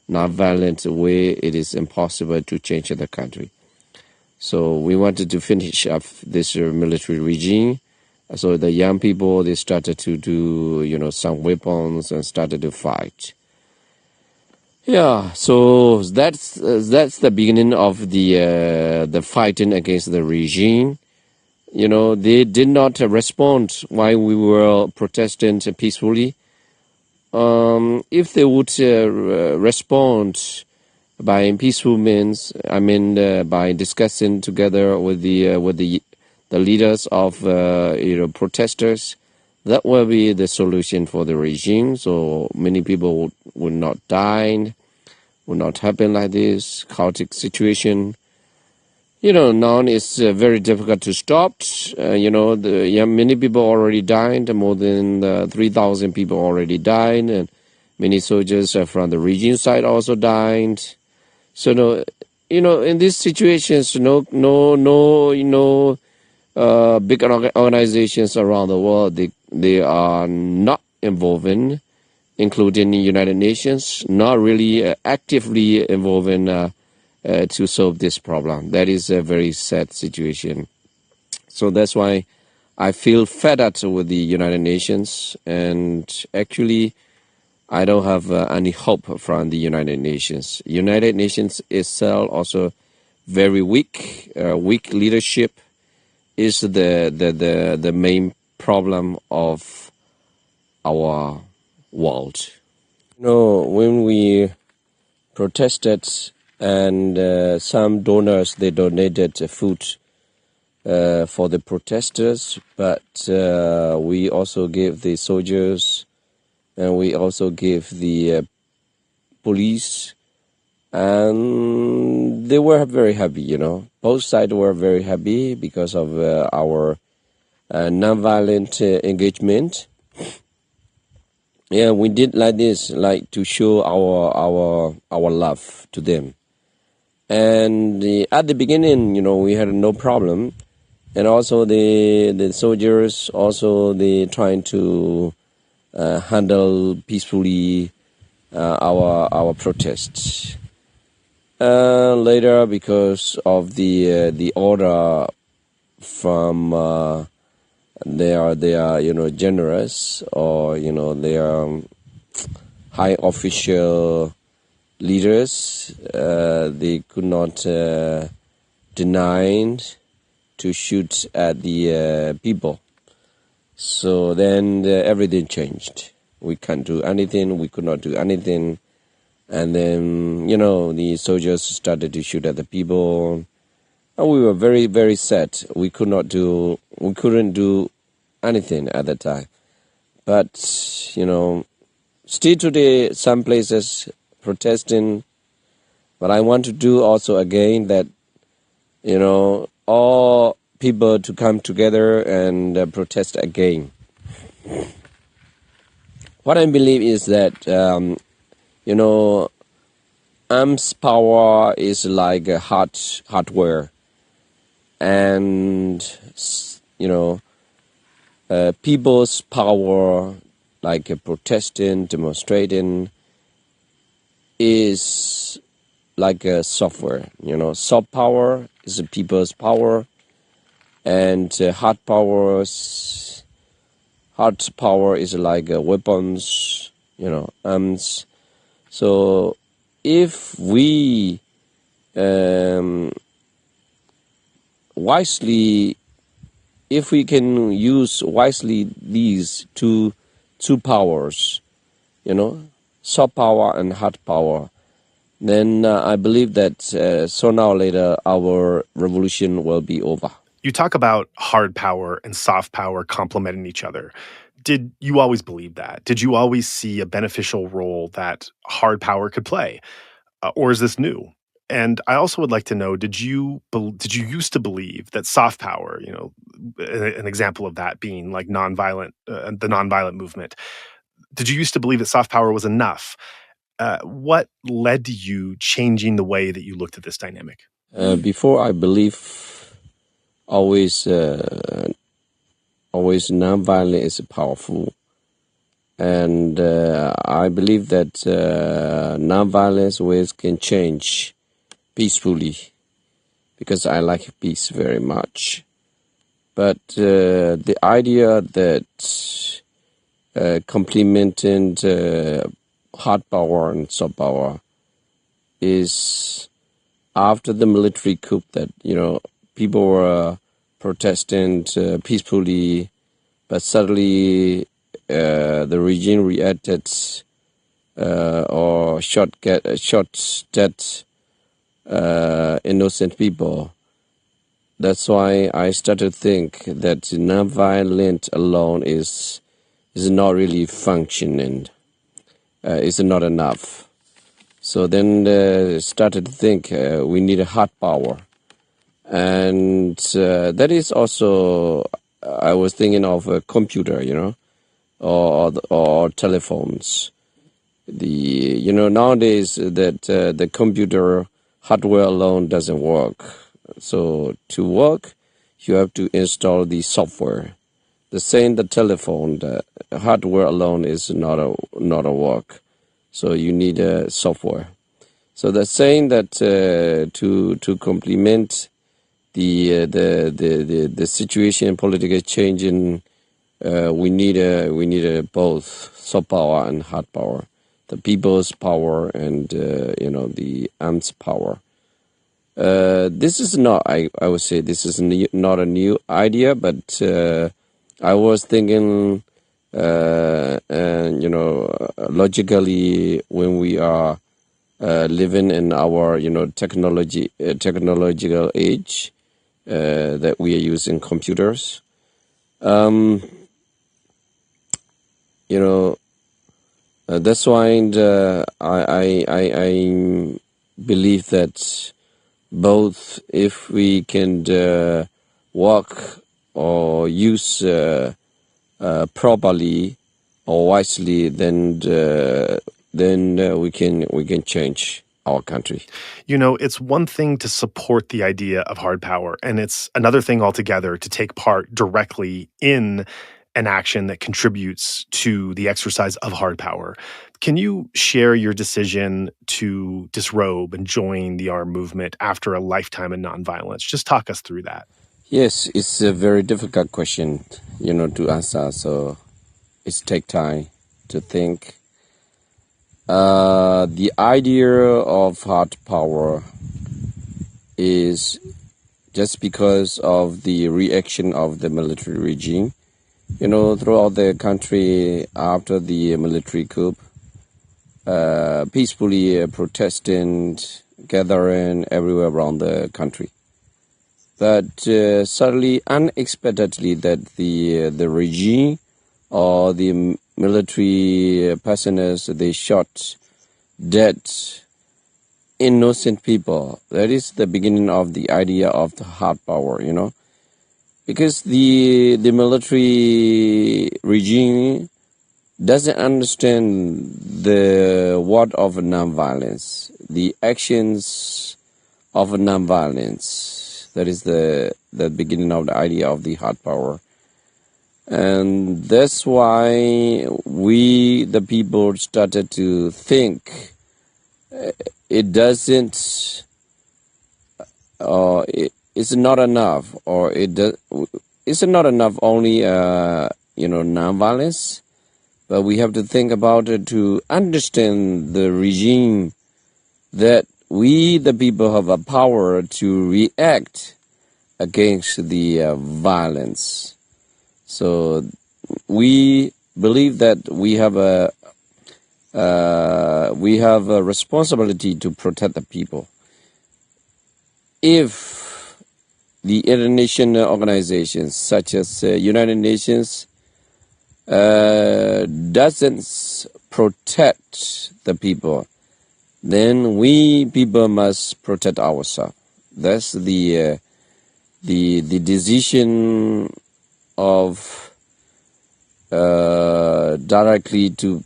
nonviolent way, it is impossible to change the country. So we wanted to finish up this military regime. So the young people, they started to do, some weapons and started to fight. Yeah, so that's the beginning of the fighting against the regime. They did not respond while we were protesting peacefully. If they would respond by peaceful means, by discussing together with the leaders of protesters, that will be the solution for the regime. So many people would not die, would not happen like this chaotic situation. Now it's very difficult to stop. Many people already died. More than 3,000 people already died, and many soldiers from the regime side also died. So in these situations, big organizations around the world, they are not involving, including the United Nations, not really actively involving to solve this problem. That is a very sad situation. So that's why I feel fed up with the United Nations, and actually I don't have any hope from the United Nations. United Nations itself also very weak. Weak leadership is the main problem of our world. When we protested, and some donors, they donated food for the protesters, but we also gave the soldiers, and we also gave the police, and they were very happy, Both sides were very happy because of our nonviolent engagement. Yeah, we did like this, like to show our love to them. And at the beginning, we had no problem. And also the soldiers, also they trying to handle peacefully our protests. Later, because of the order from they are generous, or they are high official leaders, they could not deny to shoot at the people. So then everything changed. We can't do anything. We could not do anything. And then, the soldiers started to shoot at the people. And we were very, very sad. We couldn't do anything at that time. But, still today, some places protesting. But I want to do also again that, all people to come together and protest again. What I believe is that, arms power is like a hardware. And, people's power, like protesting, demonstrating, is like a software. Soft power is the people's power, and hard power is like weapons, arms. So if we if we can use wisely these two powers, soft power and hard power, then I believe that sooner or later our revolution will be over. You talk about hard power and soft power complementing each other. Did you always believe that? Did you always see a beneficial role that hard power could play? Or is this new? And I also would like to know, did you used to believe that soft power, an example of that being like the nonviolent movement, did you used to believe that soft power was enough? What led to you changing the way that you looked at this dynamic? Before, I believe always nonviolent is powerful. And I believe that nonviolence ways can change peacefully, because I like peace very much. But the idea that complementing hard power and soft power is after the military coup, that people were protesting peacefully, but suddenly the regime reacted or shot dead innocent people. That's why I started to think that nonviolent alone is not really functioning. It's not enough. So then started to think we need a hard power. And that is also, I was thinking of a computer, or telephones. Nowadays that the computer hardware alone doesn't work. So to work, you have to install the software. The same the telephone, the hardware alone is not a work. So you need a software. So they're saying that to complement the situation, political changing, we need both soft power and hard power, the people's power and the arms power. This is not, I would say, this is not a new idea, but I was thinking, logically, when we are living in our technological age, that we are using computers. That's why I believe that both, if we can work or use properly or wisely, then we can change our country. It's one thing to support the idea of hard power, and it's another thing altogether to take part directly in an action that contributes to the exercise of hard power. Can you share your decision to disrobe and join the armed movement after a lifetime in nonviolence? Just talk us through that. Yes, it's a very difficult question, to answer. So it takes time to think. The idea of hard power is just because of the reaction of the military regime. Throughout the country after the military coup, peacefully protesting, gathering everywhere around the country. But suddenly, unexpectedly, that the regime or the military prisoners, they shot dead innocent people. That is the beginning of the idea of the hard power, because the military regime doesn't understand the word of nonviolence, the actions of nonviolence. That is the beginning of the idea of the hard power. And that's why we, the people, started to think it doesn't, it's not enough, or it's not enough only, nonviolence, but we have to think about it to understand the regime, that we, the people, have a power to react against the violence. So we believe that we have a responsibility to protect the people. If the international organizations such as United Nations doesn't protect the people, then we people must protect ourselves. That's the decision of directly to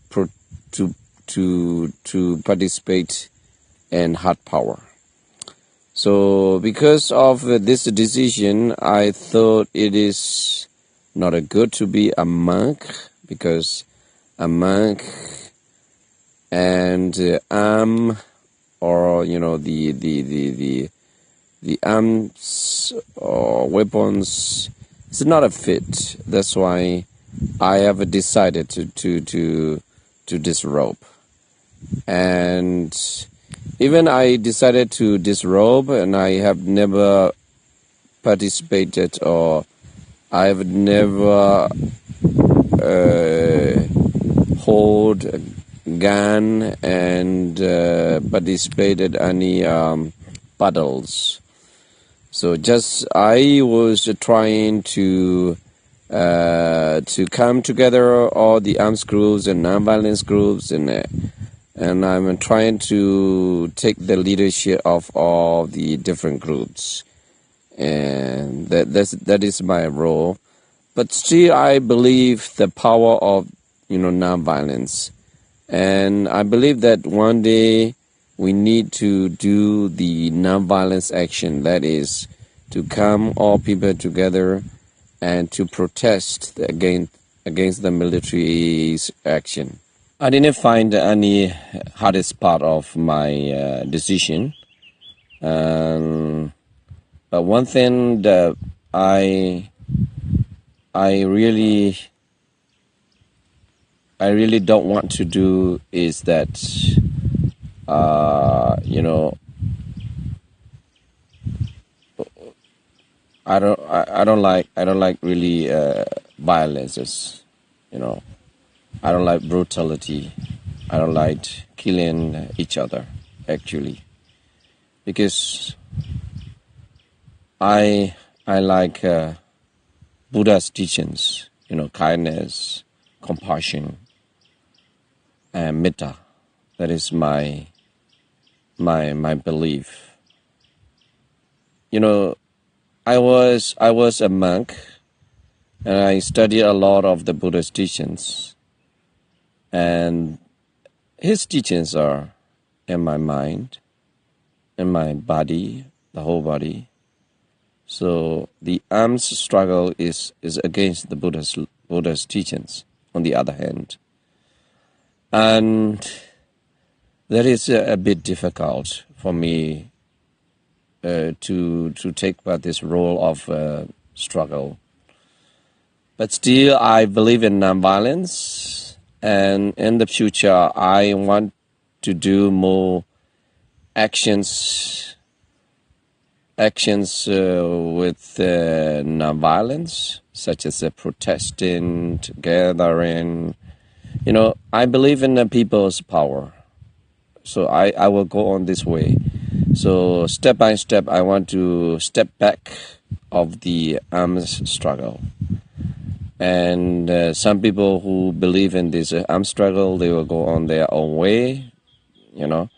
participate in hard power. So because of this decision, I thought it is not a good to be a monk, because a monk and or the arms or weapons is not a fit. That's why I have decided to disrobe. And even I decided to disrobe, and I have never participated, or I have never hold a gun and participated any battles. So just I was trying to come together all the arms groups and nonviolence groups, and I'm trying to take the leadership of all the different groups, and that is my role. But still, I believe the power of nonviolence, and I believe that one day we need to do the nonviolence action. That is to come all people together and to protest against the military's action. I didn't find any hardest part of my decision, but one thing that I really don't want to do is that I don't like really violences. I don't like brutality. I don't like killing each other, actually, because I like Buddha's teachings, kindness, compassion, and metta. That is my belief. I was a monk, and I studied a lot of the Buddha's teachings, and his teachings are in my mind, in my body, the whole body. So the arms struggle is against the Buddha's teachings, on the other hand. And that is a bit difficult for me to take part this role of struggle. But still, I believe in nonviolence, and in the future, I want to do more actions with nonviolence, such as protesting, gathering. I believe in the people's power. So I will go on this way. So step by step, I want to step back of the arms struggle. And some people who believe in this arms struggle, they will go on their own way, and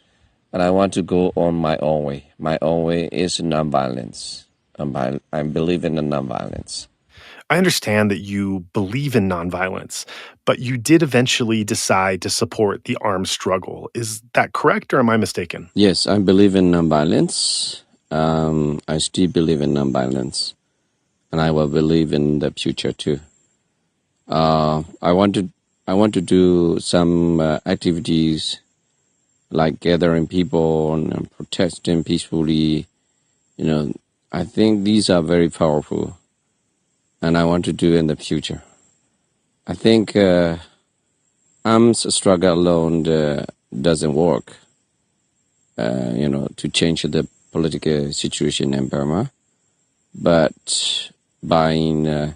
I want to go on my own way. My own way is nonviolence. I believe in the nonviolence. I understand that you believe in nonviolence, but you did eventually decide to support the armed struggle. Is that correct, or am I mistaken? Yes, I believe in nonviolence. I still believe in nonviolence, and I will believe in the future too. I want to do some activities like gathering people and protesting peacefully. I think these are very powerful, and I want to do in the future. I think arms struggle alone doesn't work, to change the political situation in Burma. But by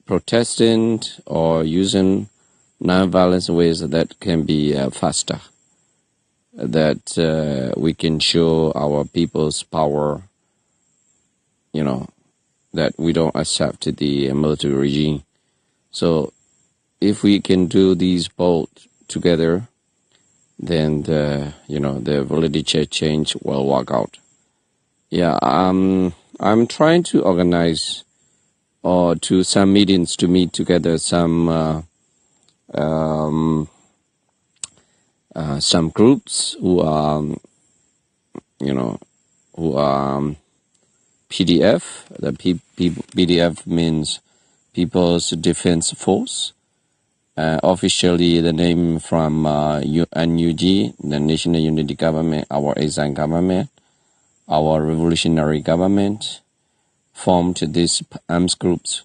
protesting or using non-violent ways that can be faster, that we can show our people's power, that we don't accept the military regime. So if we can do these both together, then the political change will work out. Yeah, I'm trying to organize to some meetings to meet together some groups who are PDF. The PDF means People's Defense Force. Officially, the name from NUG, the National Unity Government, our exile government, our revolutionary government, formed these arms groups.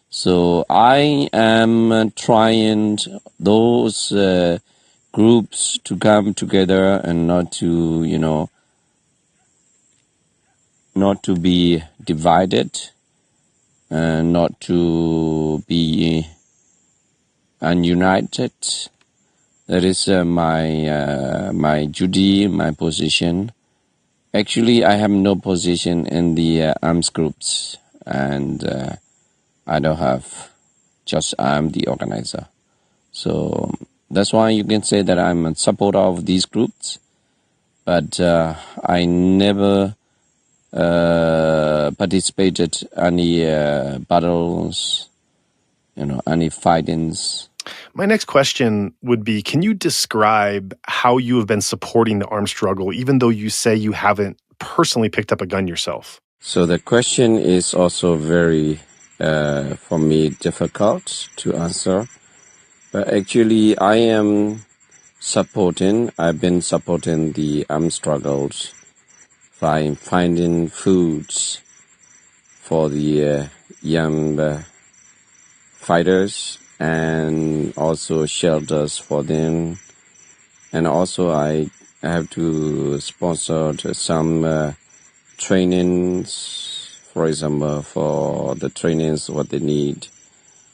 So I am trying those groups to come together and not to be divided, and not to be ununited. That is my duty, my position. Actually, I have no position in the arms groups, and I don't have. Just I'm the organizer. So that's why you can say that I'm a supporter of these groups, but I never participated any battles, any fightings. My next question would be, can you describe how you have been supporting the armed struggle, even though you say you haven't personally picked up a gun yourself? So the question is also very, for me, difficult to answer. But actually, I've been supporting the armed struggles by finding foods for the young fighters, and also shelters for them. And also I have to sponsor some trainings, for example, for the trainings, what they need.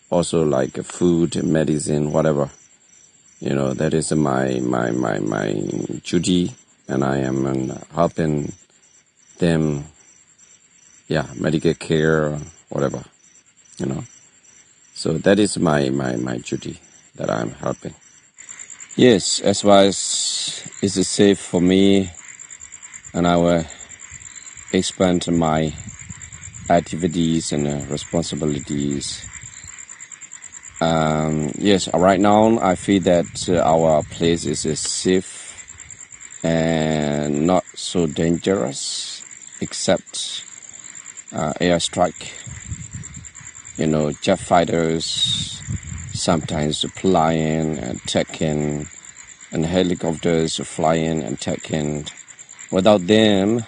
Also like food, medicine, whatever. That is my duty, and I am helping them, medical care, whatever, So that is my duty that I'm helping. Yes, as far as it's safe for me, and I will expand my activities and responsibilities. Yes, right now I feel that our place is safe and not so dangerous, except airstrike. Jet fighters sometimes flying and attacking, and helicopters flying and attacking. Without them,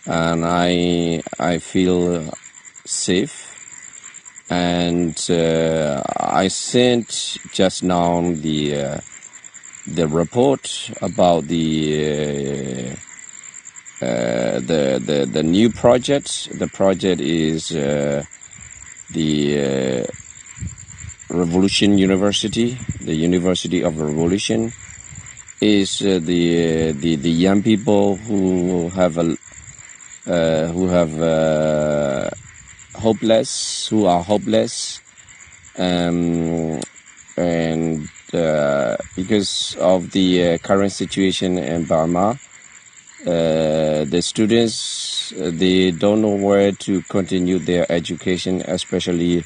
and I feel safe. And I sent just now the the report about the new project. The project is the Revolution University, the University of Revolution, is the young people who have hopeless, who are hopeless, and because of the current situation in Burma, the students they don't know where to continue their education, especially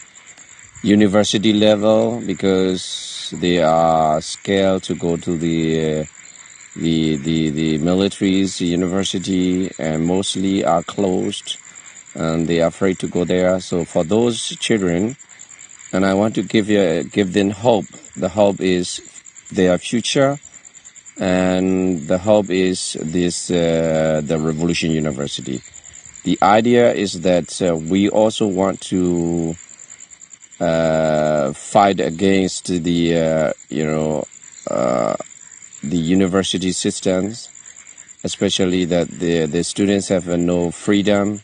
university level, because they are scared to go to the military's university, and mostly are closed, and they are afraid to go there. So for those children, and I want to give them hope. The hope is their future, and the hope is this the Revolution University. The idea is that we also want to fight against the the university systems, especially that the students have no freedom,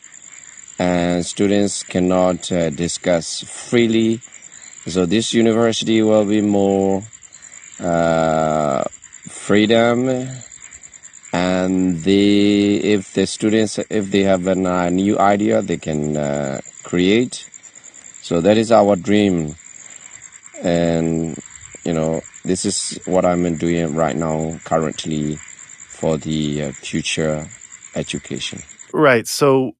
and students cannot discuss freely. So this university will be more freedom, and if the students, if they have a new idea, they can create. So that is our dream, and this is what I'm doing right now, currently, for the future education. Right. So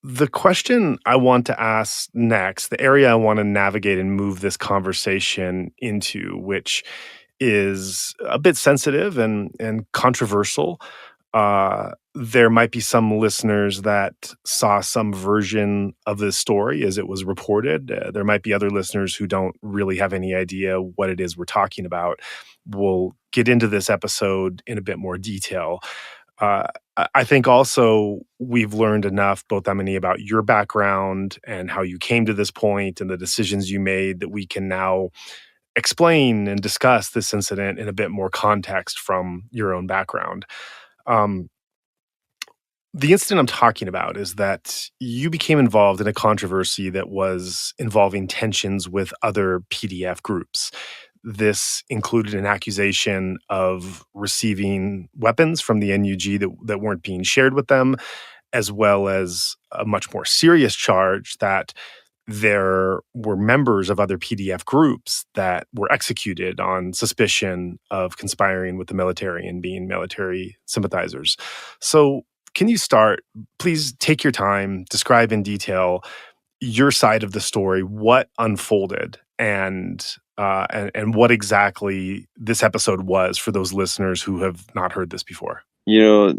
the question I want to ask next, the area I want to navigate and move this conversation into, which is a bit sensitive and controversial. There might be some listeners that saw some version of this story as it was reported. There might be other listeners who don't really have any idea what it is we're talking about. We'll get into this episode in a bit more detail. I think also we've learned enough, both Thanmani, about your background and how you came to this point and the decisions you made, that we can now explain and discuss this incident in a bit more context from your own background. Um, the incident I'm talking about is that you became involved in a controversy that was involving tensions with other PDF groups. This included an accusation of receiving weapons from the NUG that weren't being shared with them, as well as a much more serious charge that there were members of other PDF groups that were executed on suspicion of conspiring with the military and being military sympathizers. So, can you start? Please take your time, describe in detail your side of the story, what unfolded, and what exactly this episode was for those listeners who have not heard this before. That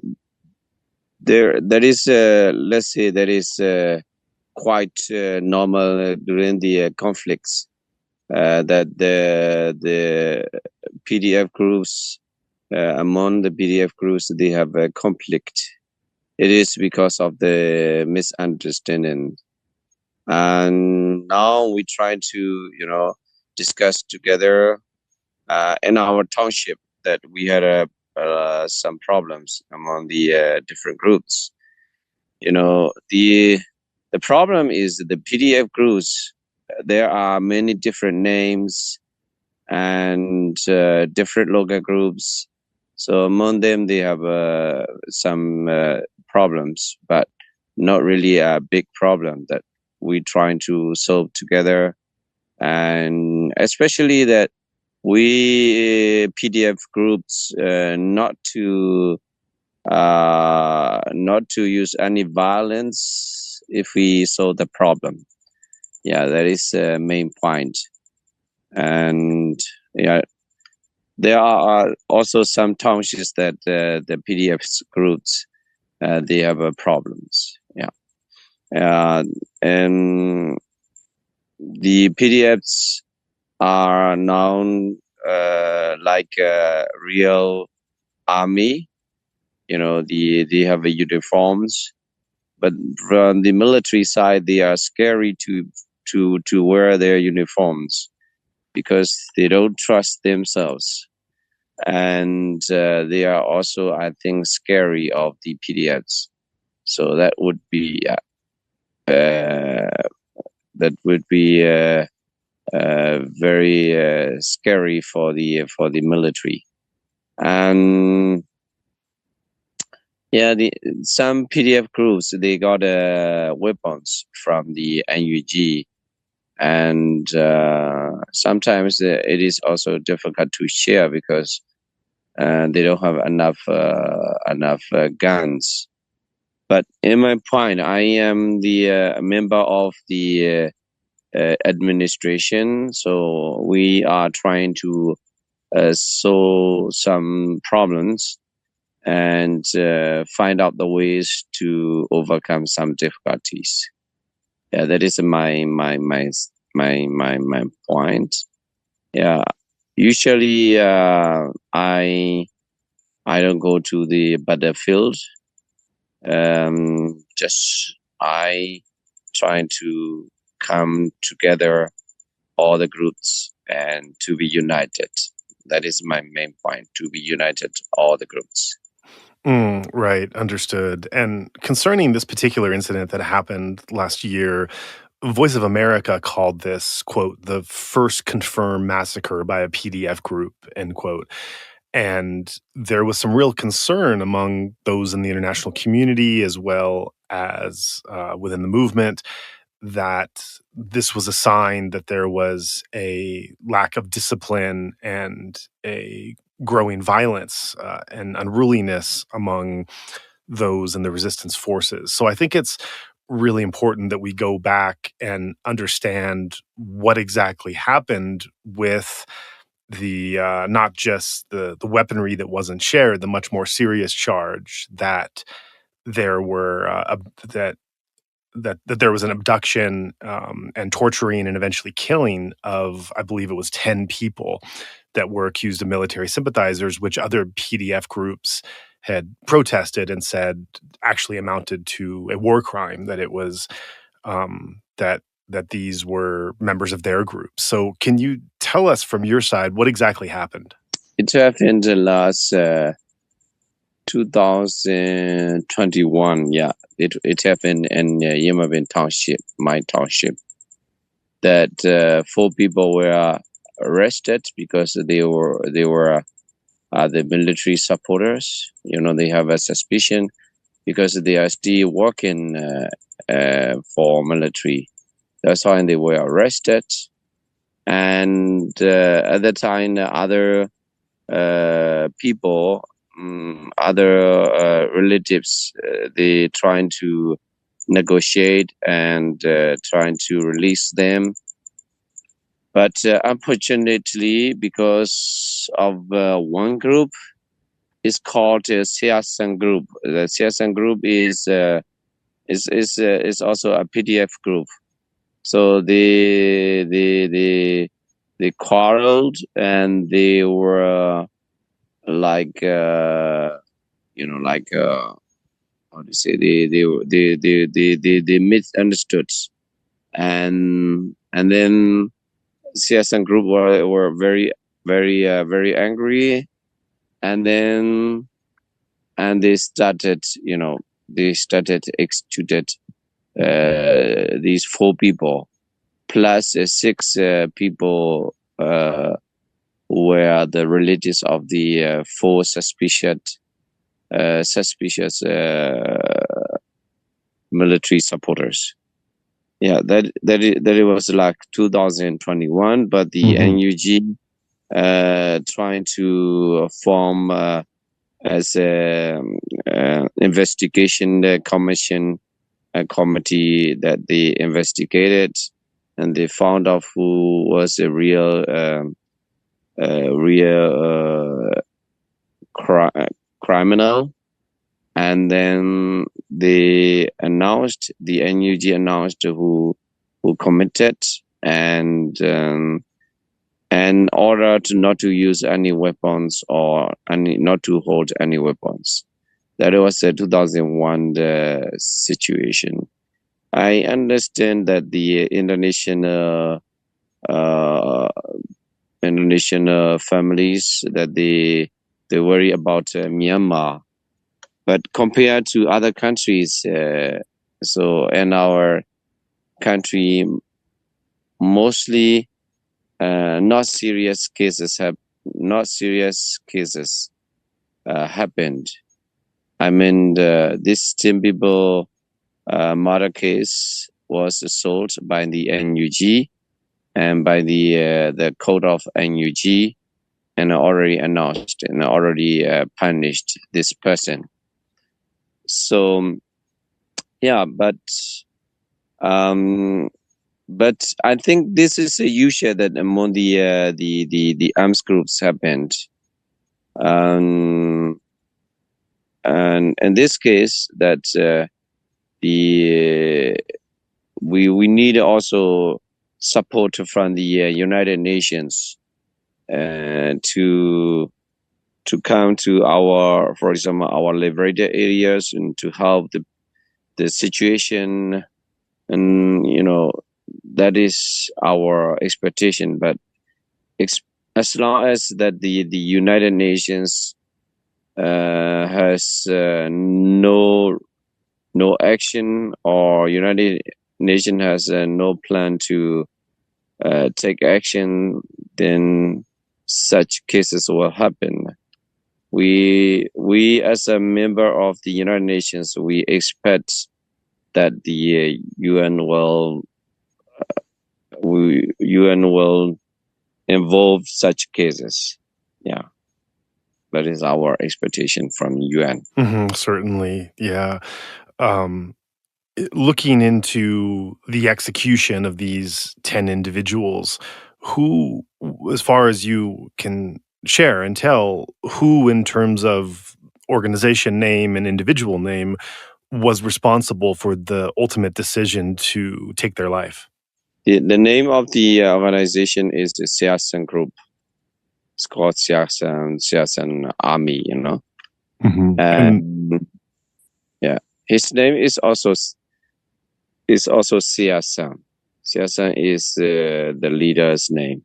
is, let's say, that is quite normal during the conflicts, that the PDF groups, among the PDF groups, they have a conflict. It is because of the misunderstanding, and now we try to discuss together in our township that we had some problems among the different groups. The problem is the PDF groups. There are many different names and different local groups. So among them, they have some problems, but not really a big problem that we're trying to solve together. And especially that we PDF groups not to use any violence if we solve the problem. Yeah, that is the main point. And yeah, there are also some townships that the PDF groups they have problems. Yeah, and the PDFs are known like a real army. They have uniforms, but from the military side, they are scary to wear their uniforms because they don't trust themselves. and they are also, I think, scary of the PDFs. So that would be very scary for the military. And yeah, some PDF groups, they got weapons from the NUG, and sometimes it is also difficult to share because they don't have enough guns. But in my point, I am the member of the administration, so we are trying to solve some problems and find out the ways to overcome some difficulties. Yeah, that is my point. Yeah, usually I don't go to the battlefield. Just I trying to come together all the groups and to be united. That is my main point, to be united, all the groups. Right, understood. And concerning this particular incident that happened last year, Voice of America called this, quote, the first confirmed massacre by a PDF group, end quote. And there was some real concern among those in the international community as well as within the movement that this was a sign that there was a lack of discipline and a growing violence and unruliness among those in the resistance forces. So I think it's really important that we go back and understand what exactly happened with the not just the weaponry that wasn't shared, the much more serious charge that there were that there was an abduction and torturing and eventually killing of, I believe it was 10 people that were accused of military sympathizers, which other PDF groups had protested and said actually amounted to a war crime, that it was that these were members of their group. So can you tell us from your side what exactly happened? It happened last 2021. Yeah, it happened in Yinmabin township, my township. That 4 people were arrested because they were the military supporters. You know, they have a suspicion because they are still working for military. That's why they were arrested. And at the time, other people, other relatives, they trying to negotiate and trying to release them. But unfortunately, because of one group, it's called a Siasan group. The Siasan group is also a PDF group. So they quarreled, and they were like like how to say, they misunderstood, and then CSN group were very angry, and then they started executed these 4 people plus 6 people who were the religious of the 4 suspicious military supporters. Yeah, that it was like 2021, but the NUG trying to form as a investigation commission, a committee that they investigated, and they found out who was a real criminal. And then they announced, the NUG announced who committed, and in order to not to use any weapons or not to hold any weapons. That was a 2001 situation. I understand that the Indonesian Indonesian families that they worry about Myanmar. But compared to other countries, so in our country, mostly not serious cases happened. I mean, this Timbibo murder case was solved by the NUG and by the code of NUG, and already announced and already punished this person. So yeah, but I think this is a usual that among the arms groups happened. And in this case, that we need also support from the United Nations to come to our, for example, our liberated areas and to help the situation, and that is our expectation. But as long as that the United Nations has no action, or United Nations has no plan to take action, then such cases will happen. We as a member of the United Nations, we expect that the UN will involve such cases. Yeah, that is our expectation from UN. Certainly, yeah. Looking into the execution of these 10 individuals, who, as far as you can share and tell, who in terms of organization name and individual name was responsible for the ultimate decision to take their life? The name of the organization is the Siasan Group. It's called Siasan Army, And yeah, his name is also Siasan. Siasan is the leader's name,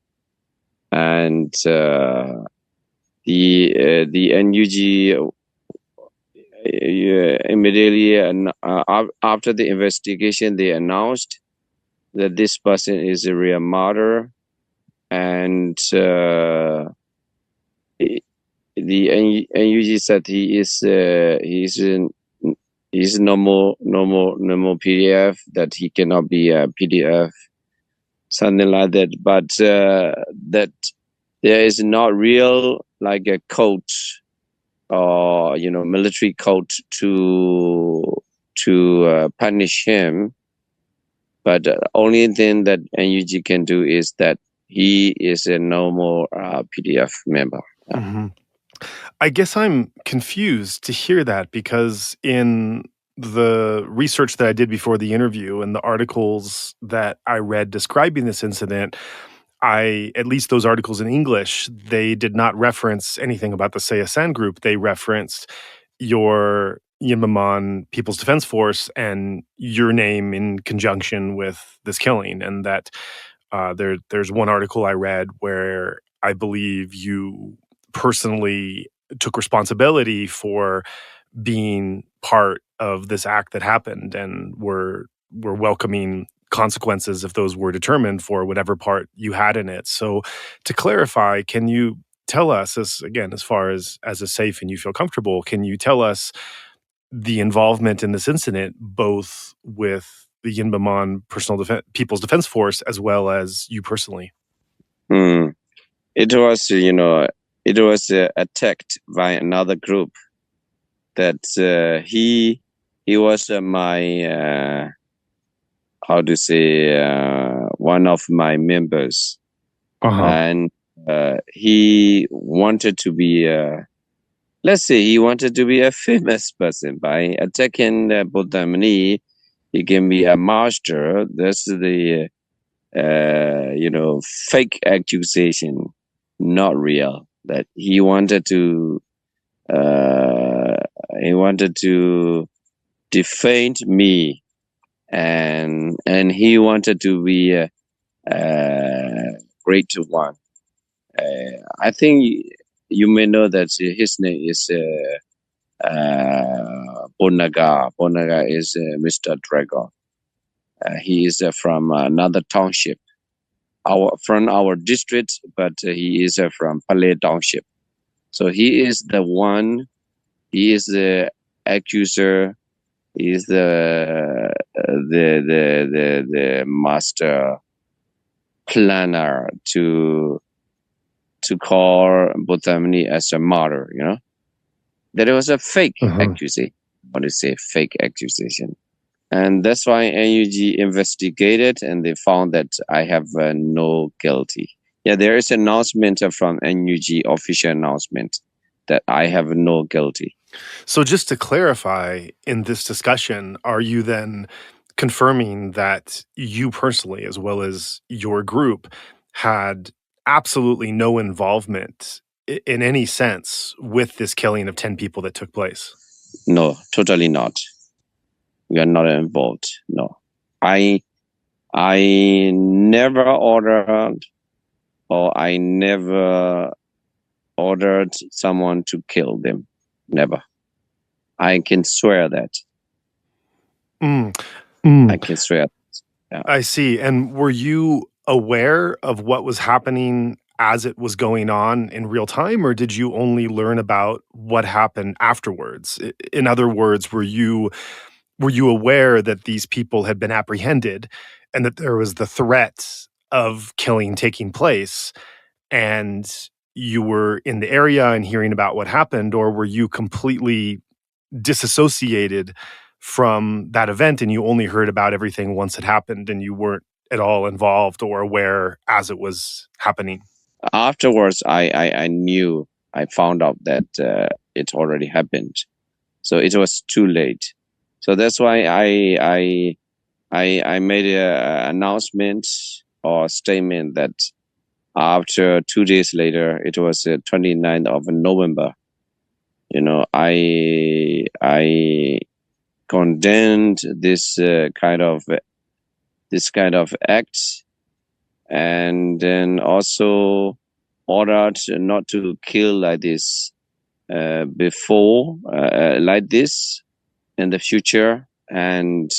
and the NUG immediately after the investigation, they announced that this person is a real martyr, and the NUG said he is no more PDF, that he cannot be a PDF, something like that. But that there is not real like a code or military code to punish him. But the only thing that NUG can do is that he is a normal PDF member. I guess I'm confused to hear that, because in the research that I did before the interview and the articles that I read describing this incident, at least those articles in English, they did not reference anything about the Sayasan group. They referenced your Yinmabin People's Defense Force and your name in conjunction with this killing. And that there's one article I read where I believe you personally took responsibility for being part of this act that happened, and were welcoming consequences if those were determined for whatever part you had in it. So to clarify, can you tell us, as far as is safe and you feel comfortable, can you tell us the involvement in this incident, both with the Yinmabin People's Defense Force as well as you personally? It was attacked by another group that he was my how to say one of my members, and he wanted to be let's say he wanted to be a famous person. By attacking Thanmani, he can be a master. That's the fake accusation, not real. That he wanted to defame me, and he wanted to be a great one. I think you may know that his name is Bonaga. Bonaga is Mr. Dragon. He is from another township, from our district, but he is from Palais Township. So he is the one. He is the accuser. He is the master planner to call Thanmani as a martyr. You know, that it was a fake accusation. I want to say fake accusation. And that's why NUG investigated, and they found that I have no guilty. Yeah, there is an announcement from NUG, official announcement, that I have no guilty. So just to clarify, in this discussion, are you then confirming that you personally, as well as your group, had absolutely no involvement in any sense with this killing of 10 people that took place? No, totally not. We are not involved. No. I never ordered, or I never ordered someone to kill them. Never. I can swear that. I can swear. Yeah. I see. And were you aware of what was happening as it was going on in real time, or did you only learn about what happened afterwards? In other words, were you aware that these people had been apprehended and that there was the threat of killing taking place, and you were in the area and hearing about what happened, or were you completely disassociated from that event and you only heard about everything once it happened and you weren't at all involved or aware as it was happening? Afterwards, I knew, I found out that it already happened. So it was too late. So that's why I made an announcement or statement that after 2 days later, it was 29th of November, you know, I condemned this kind of act, and then also ordered not to kill like this before, like this in the future. And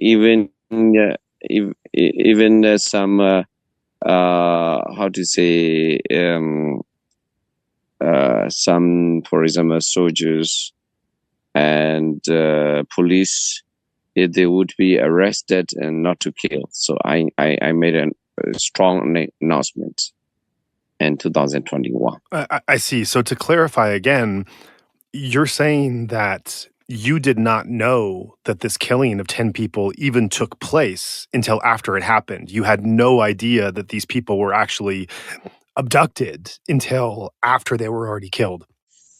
even some how to say, some, for example, soldiers and police, if they would be arrested and not to kill. So I made a strong announcement in 2021. I see. So to clarify again, you're saying that you did not know that this killing of 10 people even took place until after it happened. You had no idea that these people were actually abducted until after they were already killed.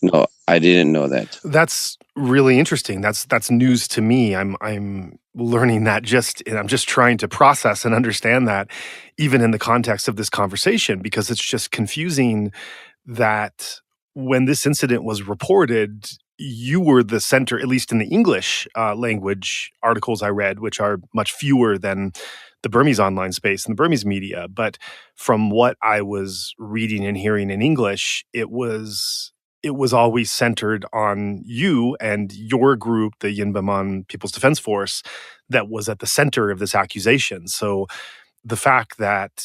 No, I didn't know that. That's really interesting. That's news to me. I'm learning that and I'm just trying to process and understand that even in the context of this conversation, because it's just confusing that when this incident was reported, you were the center, at least in the English language articles I read, which are much fewer than the Burmese online space and the Burmese media. But from what I was reading and hearing in English, it was always centered on you and your group, the Yinmabin People's Defense Force, that was at the center of this accusation. So the fact that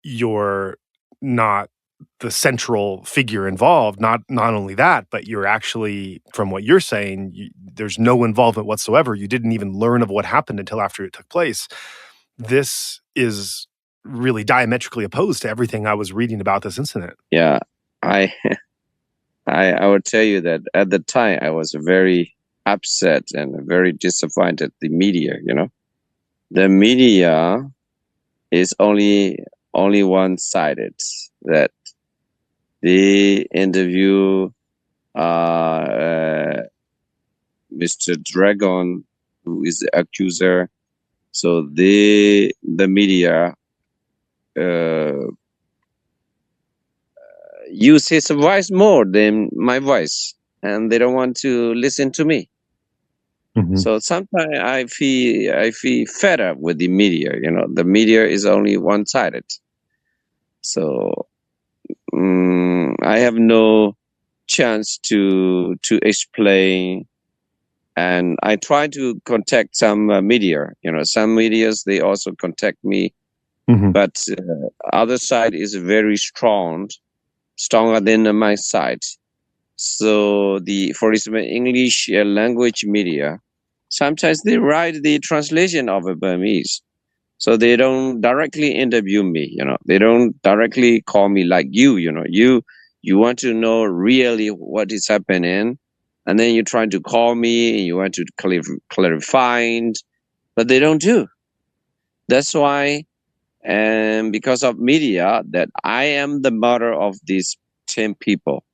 you're not the central figure involved, not only that, but you're actually, from what you're saying, there's no involvement whatsoever. You didn't even learn of what happened until after it took place. This is really diametrically opposed to everything I was reading about this incident. Yeah, I would tell you that at the time I was very upset and very disappointed. The media, you know, the media is only one-sided. That they interview Mr. Dragon, who is the accuser. So the media use his voice more than my voice, and they don't want to listen to me. So sometimes I feel fed up with the media. The media is only one-sided. So I have no chance to explain, and I try to contact some media. Some medias, they also contact me, but other side is very stronger than my side. So for example, English language media, sometimes they write the translation of a Burmese. So they don't directly interview me, they don't directly call me like you want to know really what is happening. And then you try to call me and you want to clarify, but they don't do. That's why, and because of media, that I am the mother of these 10 people.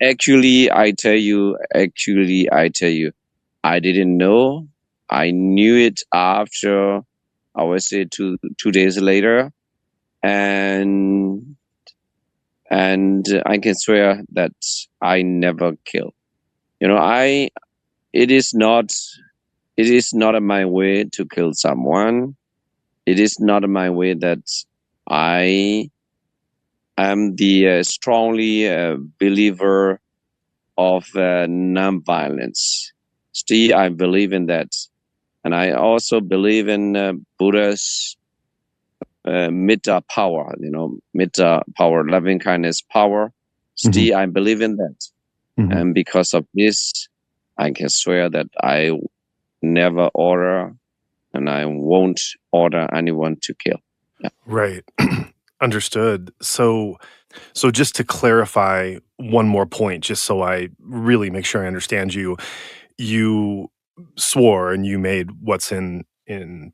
Actually, I tell you, I didn't know. I knew it after, I would say, two days later, and I can swear that I never kill. It is not my way to kill someone. It is not my way that I am the strongly believer of nonviolence. Still, I believe in that. And I also believe in Buddha's metta power, metta power, loving kindness power. Still, I believe in that. And because of this, I can swear that I never order and I won't order anyone to kill. Yeah. Right. Understood. So just to clarify one more point, just so I really make sure I understand you, you swore and you made what's in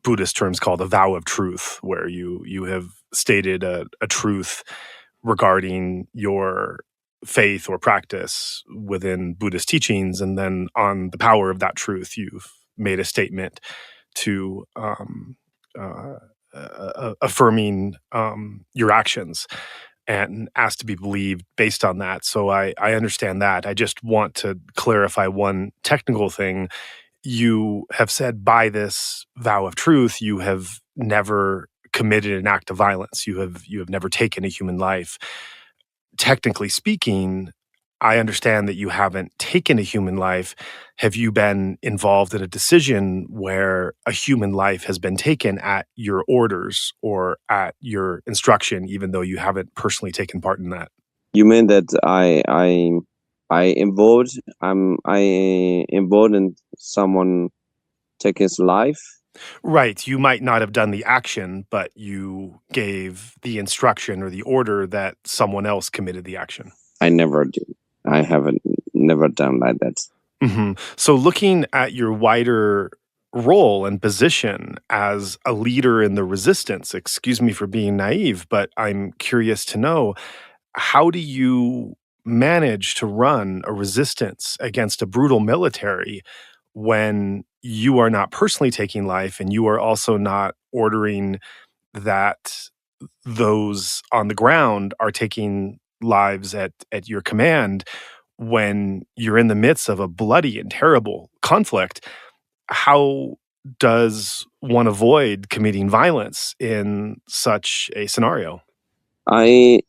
Buddhist terms called a vow of truth, where you have stated a truth regarding your faith or practice within Buddhist teachings, and then on the power of that truth, you've made a statement to affirming your actions and asked to be believed based on that. So I understand that. I just want to clarify one technical thing. You have said by this vow of truth, you have never committed an act of violence. You have never taken a human life. Technically speaking, I understand that you haven't taken a human life. Have you been involved in a decision where a human life has been taken at your orders or at your instruction, even though you haven't personally taken part in that? You mean that I involved in someone take his life? Right. You might not have done the action, but you gave the instruction or the order that someone else committed the action. I never did. I haven't never done like that. So looking at your wider role and position as a leader in the resistance, excuse me for being naive, but I'm curious to know, how do you manage to run a resistance against a brutal military when you are not personally taking life and you are also not ordering that those on the ground are taking lives at your command, when you're in the midst of a bloody and terrible conflict? How does one avoid committing violence in such a scenario? No,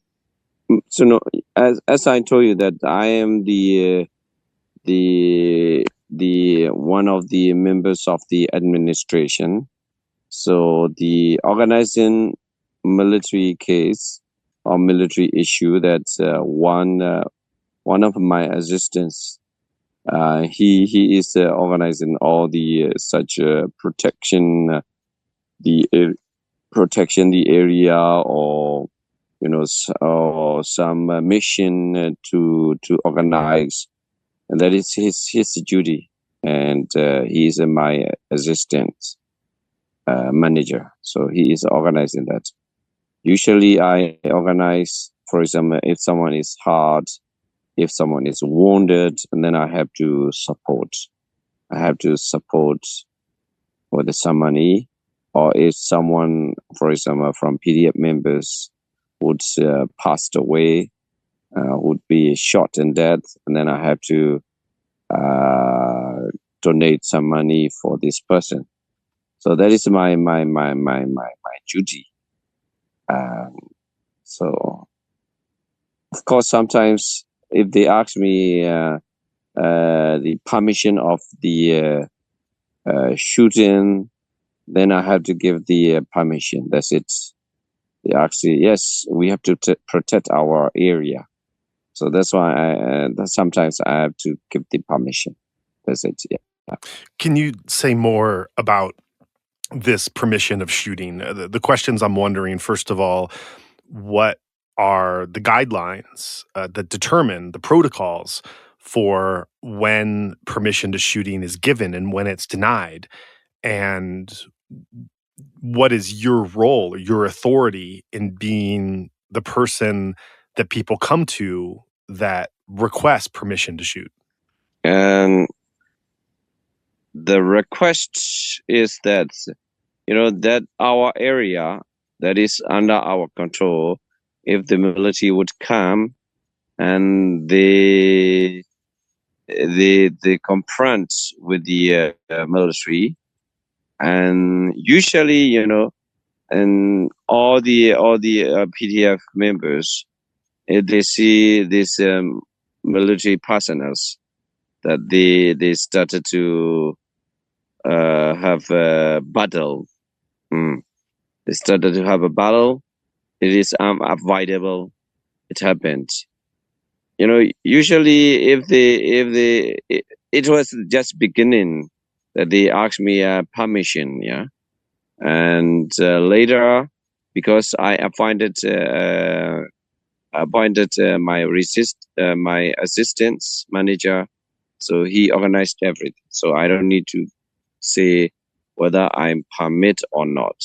as I told you that I am the one of the members of the administration. So the organizing military case or military issue that one of my assistants, he is organizing all the such protection, protection the area, or or some mission to organize, and that is his duty, and he is my assistant manager, so he is organizing that. Usually I organize, for example, if someone is hurt, if someone is wounded, and then I have to support with some money, or if someone, for example, from PDF members would passed away, would be shot and dead, and then I have to donate some money for this person. So that is my duty. So of course, sometimes if they ask me the permission of the shooting, then I have to give the permission. That's it. They actually, yes, we have to protect our area. So that's why sometimes I have to give the permission. That's it. Yeah. Can you say more about this permission of shooting? The questions I'm wondering, first of all, what are the guidelines that determine the protocols for when permission to shooting is given and when it's denied? And what is your role or your authority in being the person that people come to that requests permission to shoot? And the request is that, that our area that is under our control, if the military would come and they confront with the military, and usually, and all the PDF members, if they see these military personnel, that they started to have a battle. They started to have a battle. It is unavoidable. It happened. Usually if it was just beginning that they asked me permission, yeah, and later, because I appointed my assistant manager, so he organized everything. So I don't need to say whether I'm permit or not,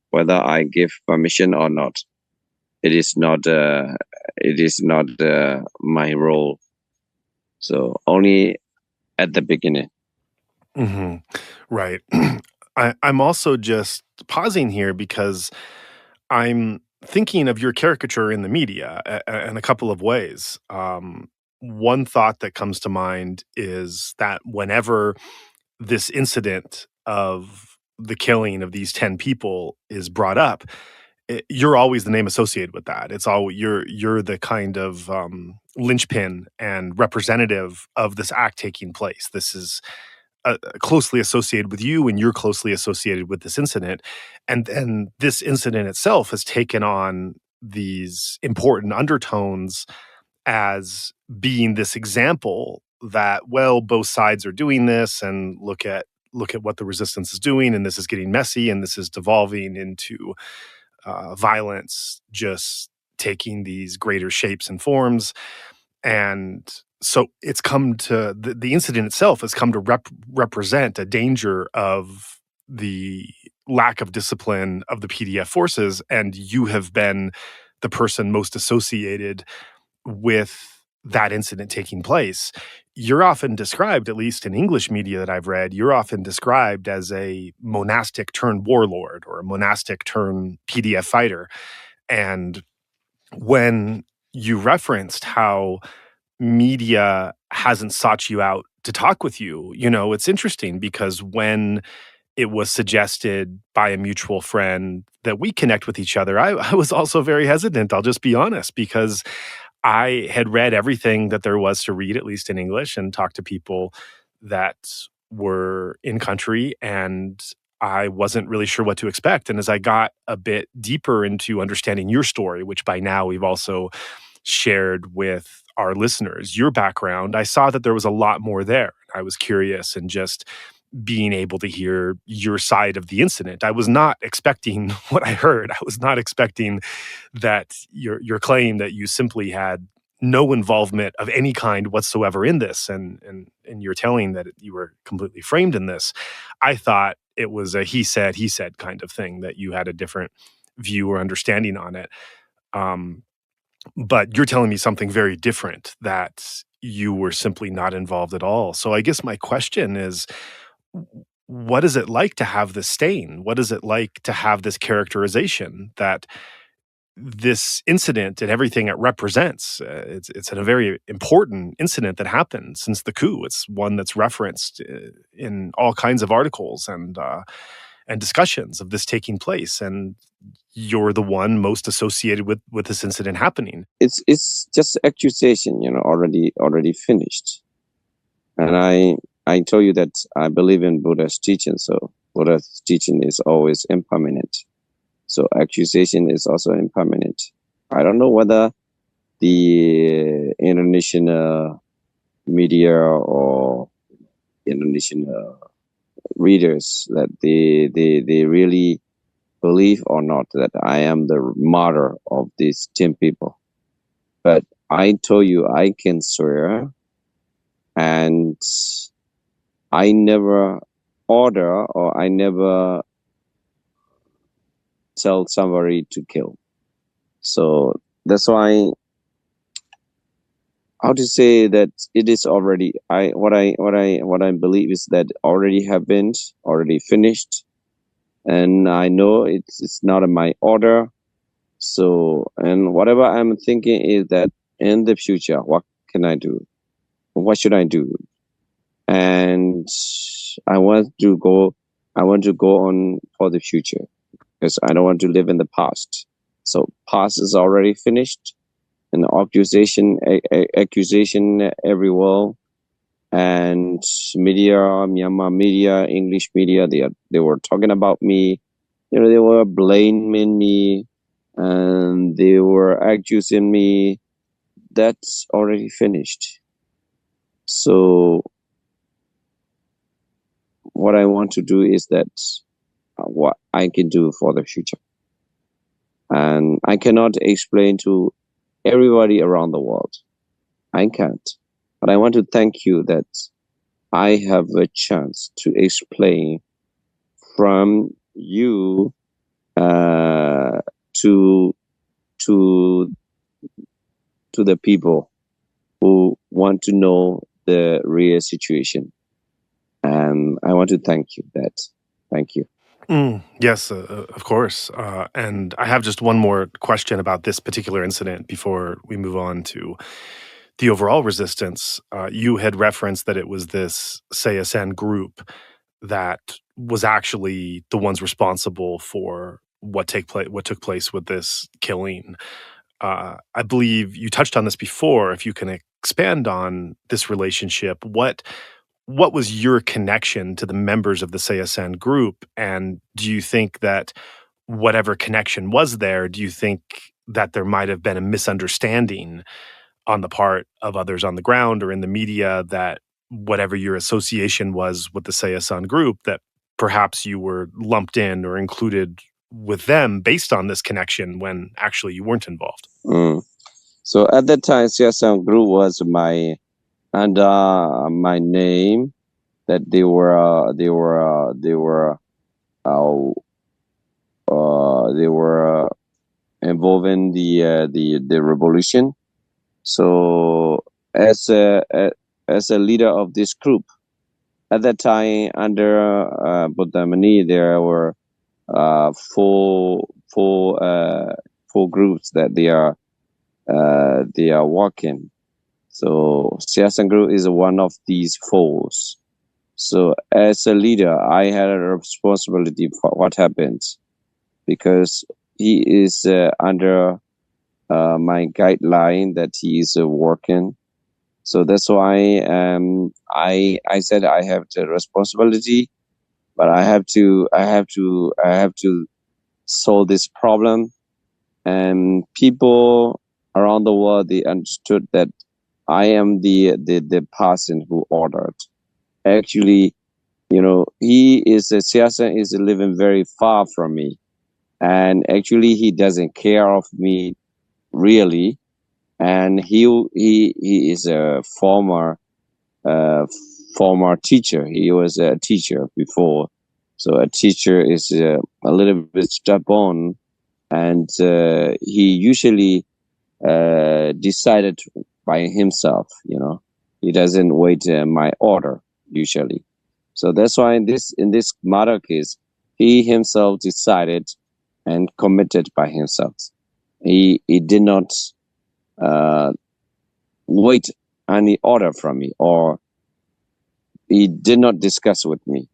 whether I give permission or not. It is not my role. So only at the beginning. Mm-hmm. Right. I'm also just pausing here because I'm thinking of your caricature in the media in a couple of ways. One thought that comes to mind is that whenever this incident of the killing of these 10 people is brought up, you're always the name associated with that. It's all you're the kind of linchpin and representative of this act taking place. This is closely associated with you, and you're closely associated with this incident. And then this incident itself has taken on these important undertones as being this example that, well, both sides are doing this, and look at what the resistance is doing, and this is getting messy, and this is devolving into violence, just taking these greater shapes and forms. And so it's come to the incident itself has come to represent a danger of the lack of discipline of the PDF forces, and you have been the person most associated with that incident taking place. You're often described, at least in English media that I've read, you're often described as a monastic turned warlord or a monastic turned PDF fighter. And when you referenced how media hasn't sought you out to talk with you, it's interesting because when it was suggested by a mutual friend that we connect with each other, I was also very hesitant. I'll just be honest, because I had read everything that there was to read, at least in English, and talked to people that were in country, and I wasn't really sure what to expect. And as I got a bit deeper into understanding your story, which by now we've also shared with our listeners, your background, I saw that there was a lot more there. I was curious, and just being able to hear your side of the incident. I was not expecting what I heard. I was not expecting that your claim that you simply had no involvement of any kind whatsoever in this, and you're telling that you were completely framed in this. I thought it was a he said kind of thing, that you had a different view or understanding on it. But you're telling me something very different, that you were simply not involved at all. So I guess my question is, what is it like to have this stain? What is it like to have this characterization that this incident and everything it represents. It's a very important incident that happened since the coup. It's one that's referenced in all kinds of articles and discussions of this taking place. And you're the one most associated with this incident happening. It's just accusation, already finished. And I told you that I believe in Buddha's teaching, so Buddha's teaching is always impermanent. So accusation is also impermanent. I don't know whether the Indonesian media or Indonesian readers that they really believe or not that I am the martyr of these 10 people. But I told you I can swear, and I never order or I never tell somebody to kill. So that's why, how to say that it is already, what I believe is that already happened, already finished, and I know it's not in my order. So, and whatever I'm thinking is that in the future, what can I do? What should I do? And I want to go on for the future, because I don't want to live in the past. So past is already finished, and accusation everywhere, and media, Myanmar media, English media, they were talking about me. They were blaming me, and they were accusing me. That's already finished. So what I want to do is that what I can do for the future. And I cannot explain to everybody around the world. I can't. But I want to thank you that I have a chance to explain from you to the people who want to know the real situation. And I want to thank you that. Thank you. Yes, of course. And I have just one more question about this particular incident before we move on to the overall resistance. You had referenced that it was this Sayasen group that was actually the ones responsible for what took place with this killing. I believe you touched on this before. If you can expand on this relationship, what was your connection to the members of the Sayasen group? And do you think that whatever connection was there, do you think that there might have been a misunderstanding on the part of others on the ground or in the media, that whatever your association was with the Sayasen group, that perhaps you were lumped in or included with them based on this connection when actually you weren't involved? So at that time, Sayasen group was under my name, that they were involved in the revolution. So as a leader of this group, at that time under Thanmani, there were four groups that they are working. So Sayasen group is one of these fours. So as a leader, I had a responsibility for what happens, because he is under my guideline that he is working. So that's why I said I have the responsibility, but I have to solve this problem. And people around the world, they understood that I am the person who ordered. Actually, he is Sayasen is living very far from me, and actually he doesn't care of me really. And he is a former teacher. He was a teacher before, so a teacher is a little bit stubborn, and he usually decided by himself. He doesn't wait my order usually. So that's why in this matter case, he himself decided and committed by himself. He did not wait any order from me, or he did not discuss with me,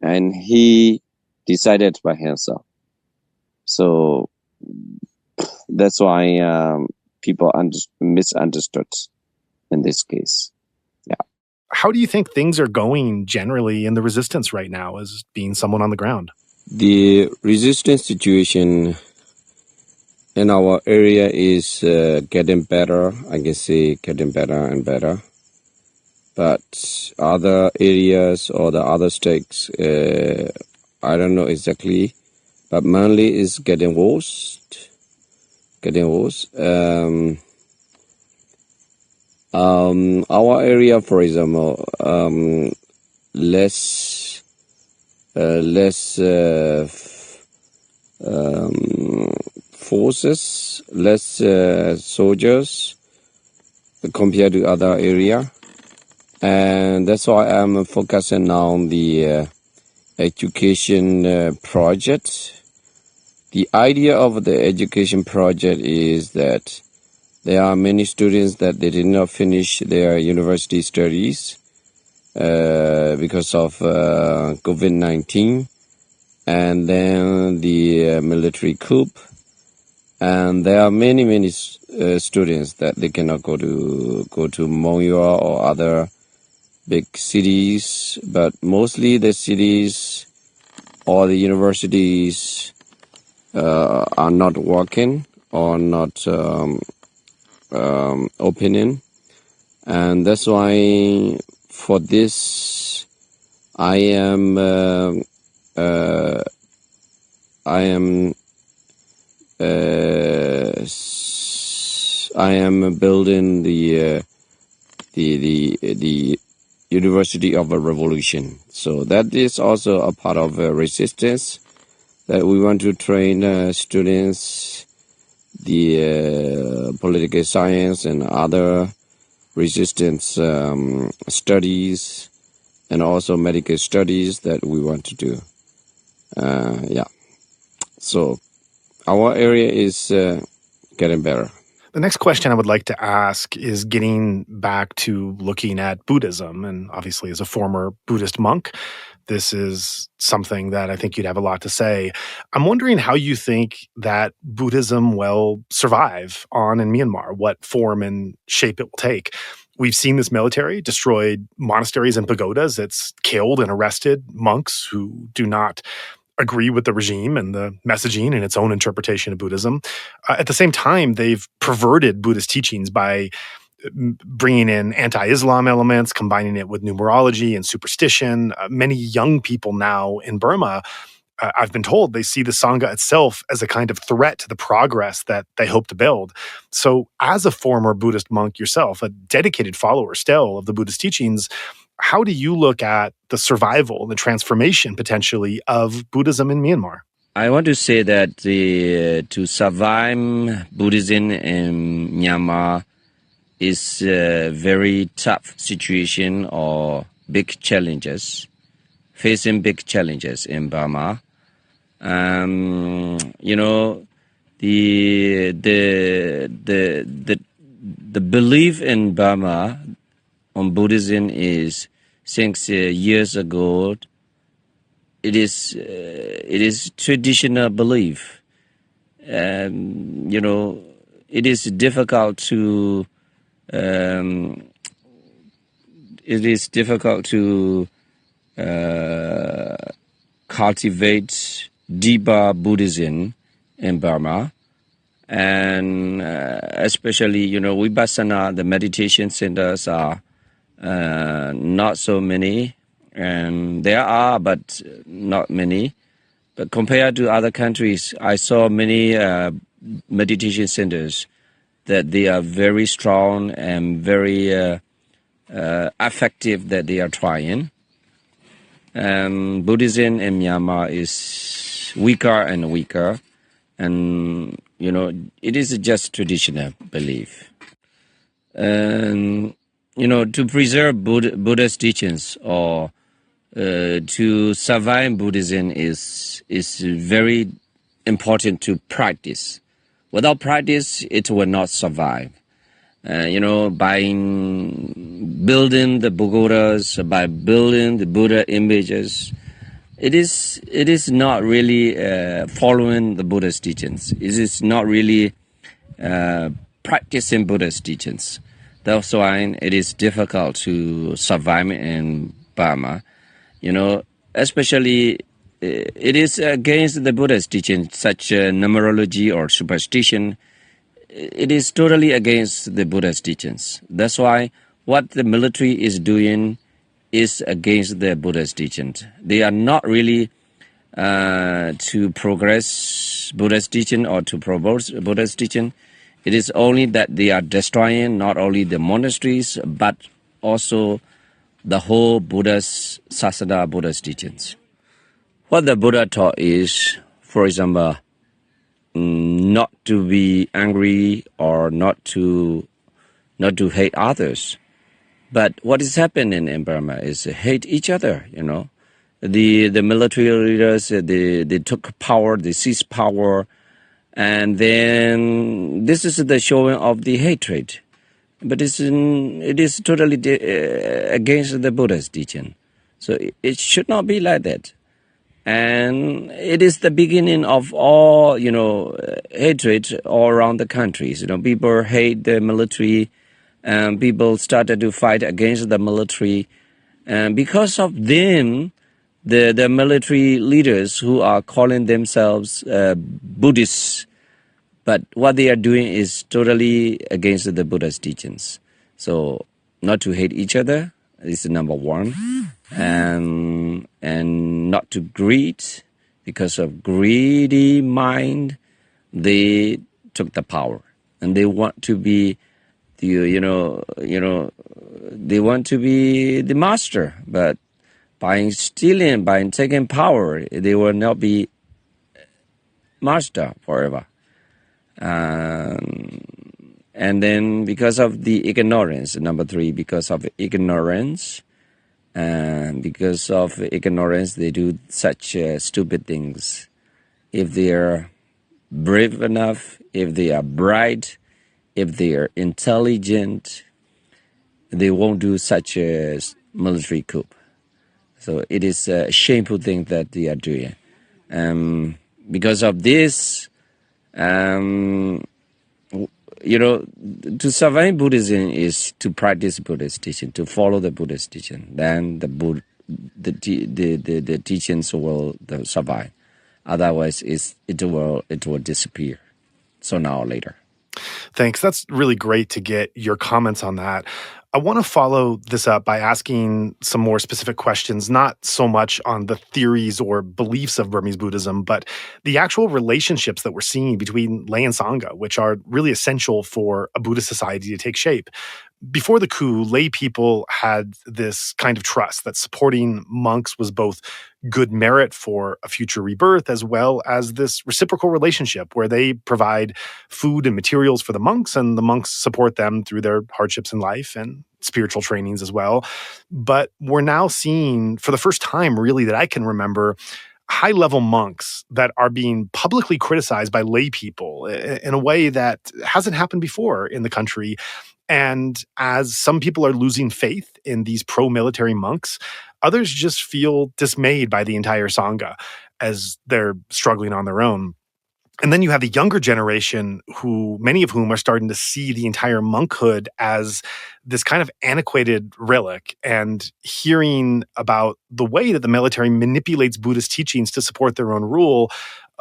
and he decided by himself. So that's why people misunderstood in this case. Yeah. How do you think things are going generally in the resistance right now, as being someone on the ground? The resistance situation in our area is getting better. I can say getting better and better. But other areas or the other states, I don't know exactly. But mainly is getting worse. Getting worse. Our area, for example, less forces, less soldiers compared to other area, and that's why I'm focusing on the education project. The idea of the education project is that there are many students that they did not finish their university studies because of COVID-19, and then the military coup. And there are many students that they cannot go to Mongolia or other big cities, but mostly the cities or the universities are not working or not opening, and that's why for this I am building the University of a Revolution. So that is also a part of resistance, that we want to train students, the political science and other resistance studies, and also medical studies that we want to do. So our area is getting better. The next question I would like to ask is getting back to looking at Buddhism. And obviously, as a former Buddhist monk, this is something that I think you'd have a lot to say. I'm wondering how you think that Buddhism will survive on in Myanmar, what form and shape it will take. We've seen this military destroyed monasteries and pagodas. It's killed and arrested monks who do not agree with the regime and the messaging and its own interpretation of Buddhism. At the same time, they've perverted Buddhist teachings by bringing in anti-Islam elements, combining it with numerology and superstition. Many young people now in Burma, I've been told, they see the Sangha itself as a kind of threat to the progress that they hope to build. So as a former Buddhist monk yourself, a dedicated follower still of the Buddhist teachings, how do you look at the survival and the transformation potentially of Buddhism in Myanmar? I want to say that to survive Buddhism in Myanmar is a very tough situation or big challenges, facing big challenges in Burma. You know, the belief in Burma on Buddhism is, since years ago, it is traditional belief. You know, it is difficult to cultivate deeper Buddhism in Burma, and especially, you know, Vipassana, the meditation centers are not so many, and there are, but not many. But compared to other countries, I saw many meditation centers that they are very strong and very effective, that they are trying. Buddhism in Myanmar is weaker and weaker, and you know, it is just traditional belief. And you know, to preserve Buddha's teachings or to survive Buddhism is very important to practice Without practice, it will not survive. By building the pagodas, by building the Buddha images, it is not really following the Buddha's teachings. It is not really practicing Buddha's teachings. That's why it is difficult to survive in Burma. Especially it is against the Buddha's teaching, such numerology or superstition. It is totally against the Buddha's teachings. That's why what the military is doing is against the Buddha's teachings. They are not really to progress Buddha's teaching or to promote Buddha's teaching. It is only that they are destroying not only the monasteries, but also the whole Buddha's Sasana, Buddha's teachings. What the Buddha taught is, for example, not to be angry or not to hate others. But what is happening in Burma is hate each other, The military leaders, they took power, they seized power, and then this is the showing of the hatred. But it is totally against the Buddha's teaching. So it should not be like that. And it is the beginning of all, hatred all around the countries. People hate the military, and people started to fight against the military. And because of them, the military leaders who are calling themselves Buddhists, but what they are doing is totally against the Buddha's teachings. So not to hate each other is number one. And not to greed, because of greedy mind, they took the power, and they want to be they want to be the master. But by stealing, by taking power, they will not be master forever. And then because of the ignorance, number three, because of ignorance. And because of ignorance, they do such stupid things. If they are brave enough, if they are bright, if they are intelligent, they won't do such a military coup. So it is a shameful thing that they are doing. Because of this, to survive Buddhism is to practice Buddhist teaching, to follow the Buddhist teaching. Then the teachings will survive. Otherwise, it will disappear sooner or later. Thanks. That's really great to get your comments on that. I want to follow this up by asking some more specific questions, not so much on the theories or beliefs of Burmese Buddhism, but the actual relationships that we're seeing between lay and sangha, which are really essential for a Buddhist society to take shape. Before the coup, lay people had this kind of trust that supporting monks was both good merit for a future rebirth, as well as this reciprocal relationship where they provide food and materials for the monks, and the monks support them through their hardships in life and spiritual trainings as well. But we're now seeing, for the first time really that I can remember, high-level monks that are being publicly criticized by lay people in a way that hasn't happened before in the country. And as some people are losing faith in these pro-military monks, others just feel dismayed by the entire Sangha as they're struggling on their own. And then you have the younger generation, many of whom are starting to see the entire monkhood as this kind of antiquated relic, and hearing about the way that the military manipulates Buddhist teachings to support their own rule.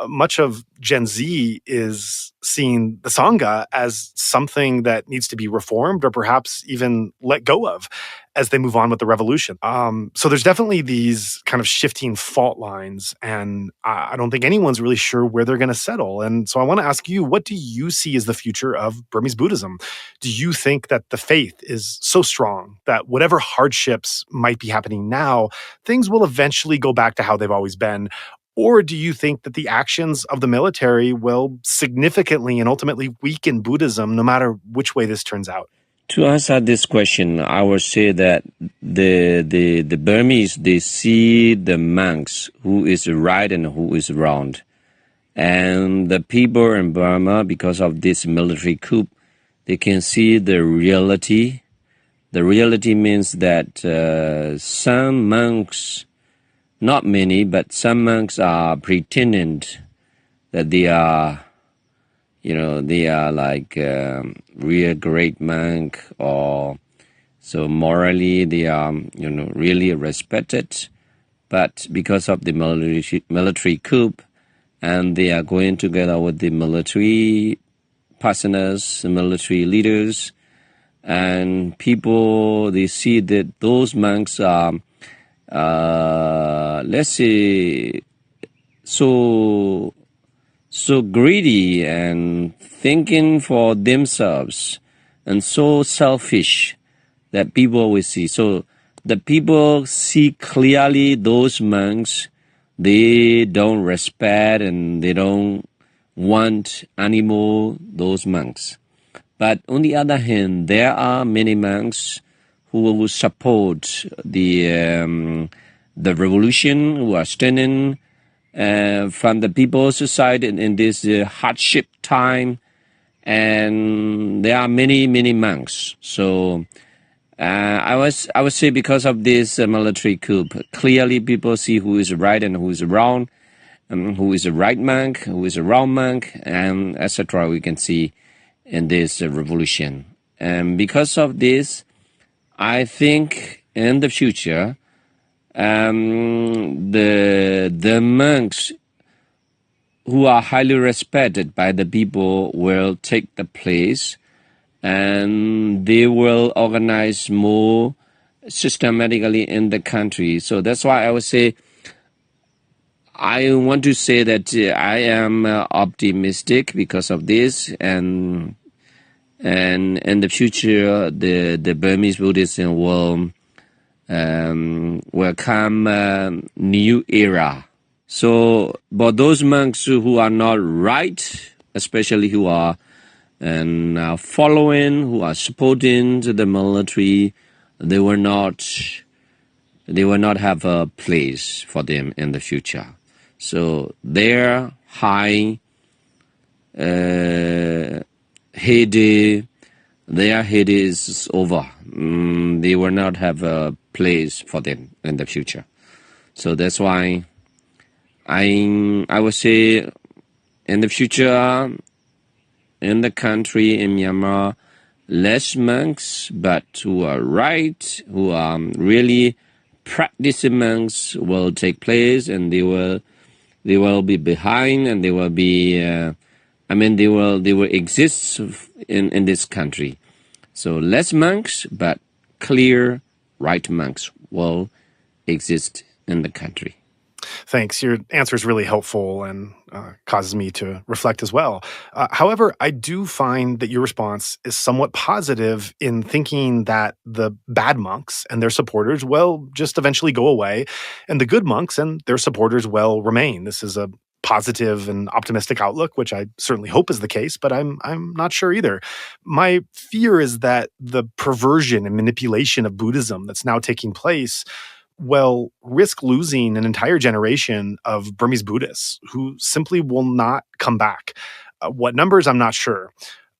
Much of Gen Z is seeing the Sangha as something that needs to be reformed or perhaps even let go of as they move on with the revolution. So there's definitely these kind of shifting fault lines, and I don't think anyone's really sure where they're going to settle. And so I want to ask you, what do you see as the future of Burmese Buddhism? Do you think that the faith is so strong that whatever hardships might be happening now, things will eventually go back to how they've always been? Or do you think that the actions of the military will significantly and ultimately weaken Buddhism, no matter which way this turns out? To answer this question, I would say that the Burmese, they see the monks who is right and who is wrong. And the people in Burma, because of this military coup, they can see the reality. The reality means that some monks, not many, but some monks are pretending that they are, they are like real great monk, or so morally they are, really respected. But because of the military coup, and they are going together with the military partners, military leaders, and people, they see that those monks are, let's say, so greedy and thinking for themselves and so selfish that people will see. So the people see clearly those monks, they don't respect and they don't want anymore those monks. But on the other hand, there are many monks who will support the revolution, who are standing from the people's side in this hardship time, and there are many monks. So I would say because of this military coup, clearly people see who is right and who is wrong, who is a right monk, who is a wrong monk, and etc. We can see in this revolution. And because of this, I think in the future, the monks who are highly respected by the people will take the place, and they will organize more systematically in the country. So that's why I would say, I want to say that I am optimistic because of this, and in the future, the Burmese Buddhism will come new era. So, but those monks who are not right, especially who are following, who are supporting the military, they will not have a place for them in the future. So their heyday is over. They will not have a place for them in the future. So that's why I would say in the future, in the country, in Myanmar, less monks, but who are right, who are really practicing monks will take place, and they will be behind, and they will be, they will exist in this country. So less monks, but clear right monks will exist in the country. Thanks. Your answer is really helpful and causes me to reflect as well. However, I do find that your response is somewhat positive in thinking that the bad monks and their supporters will just eventually go away, and the good monks and their supporters will remain. This is a positive and optimistic outlook, which I certainly hope is the case, but I'm not sure either. My fear is that the perversion and manipulation of Buddhism that's now taking place will risk losing an entire generation of Burmese Buddhists who simply will not come back. What numbers, I'm not sure,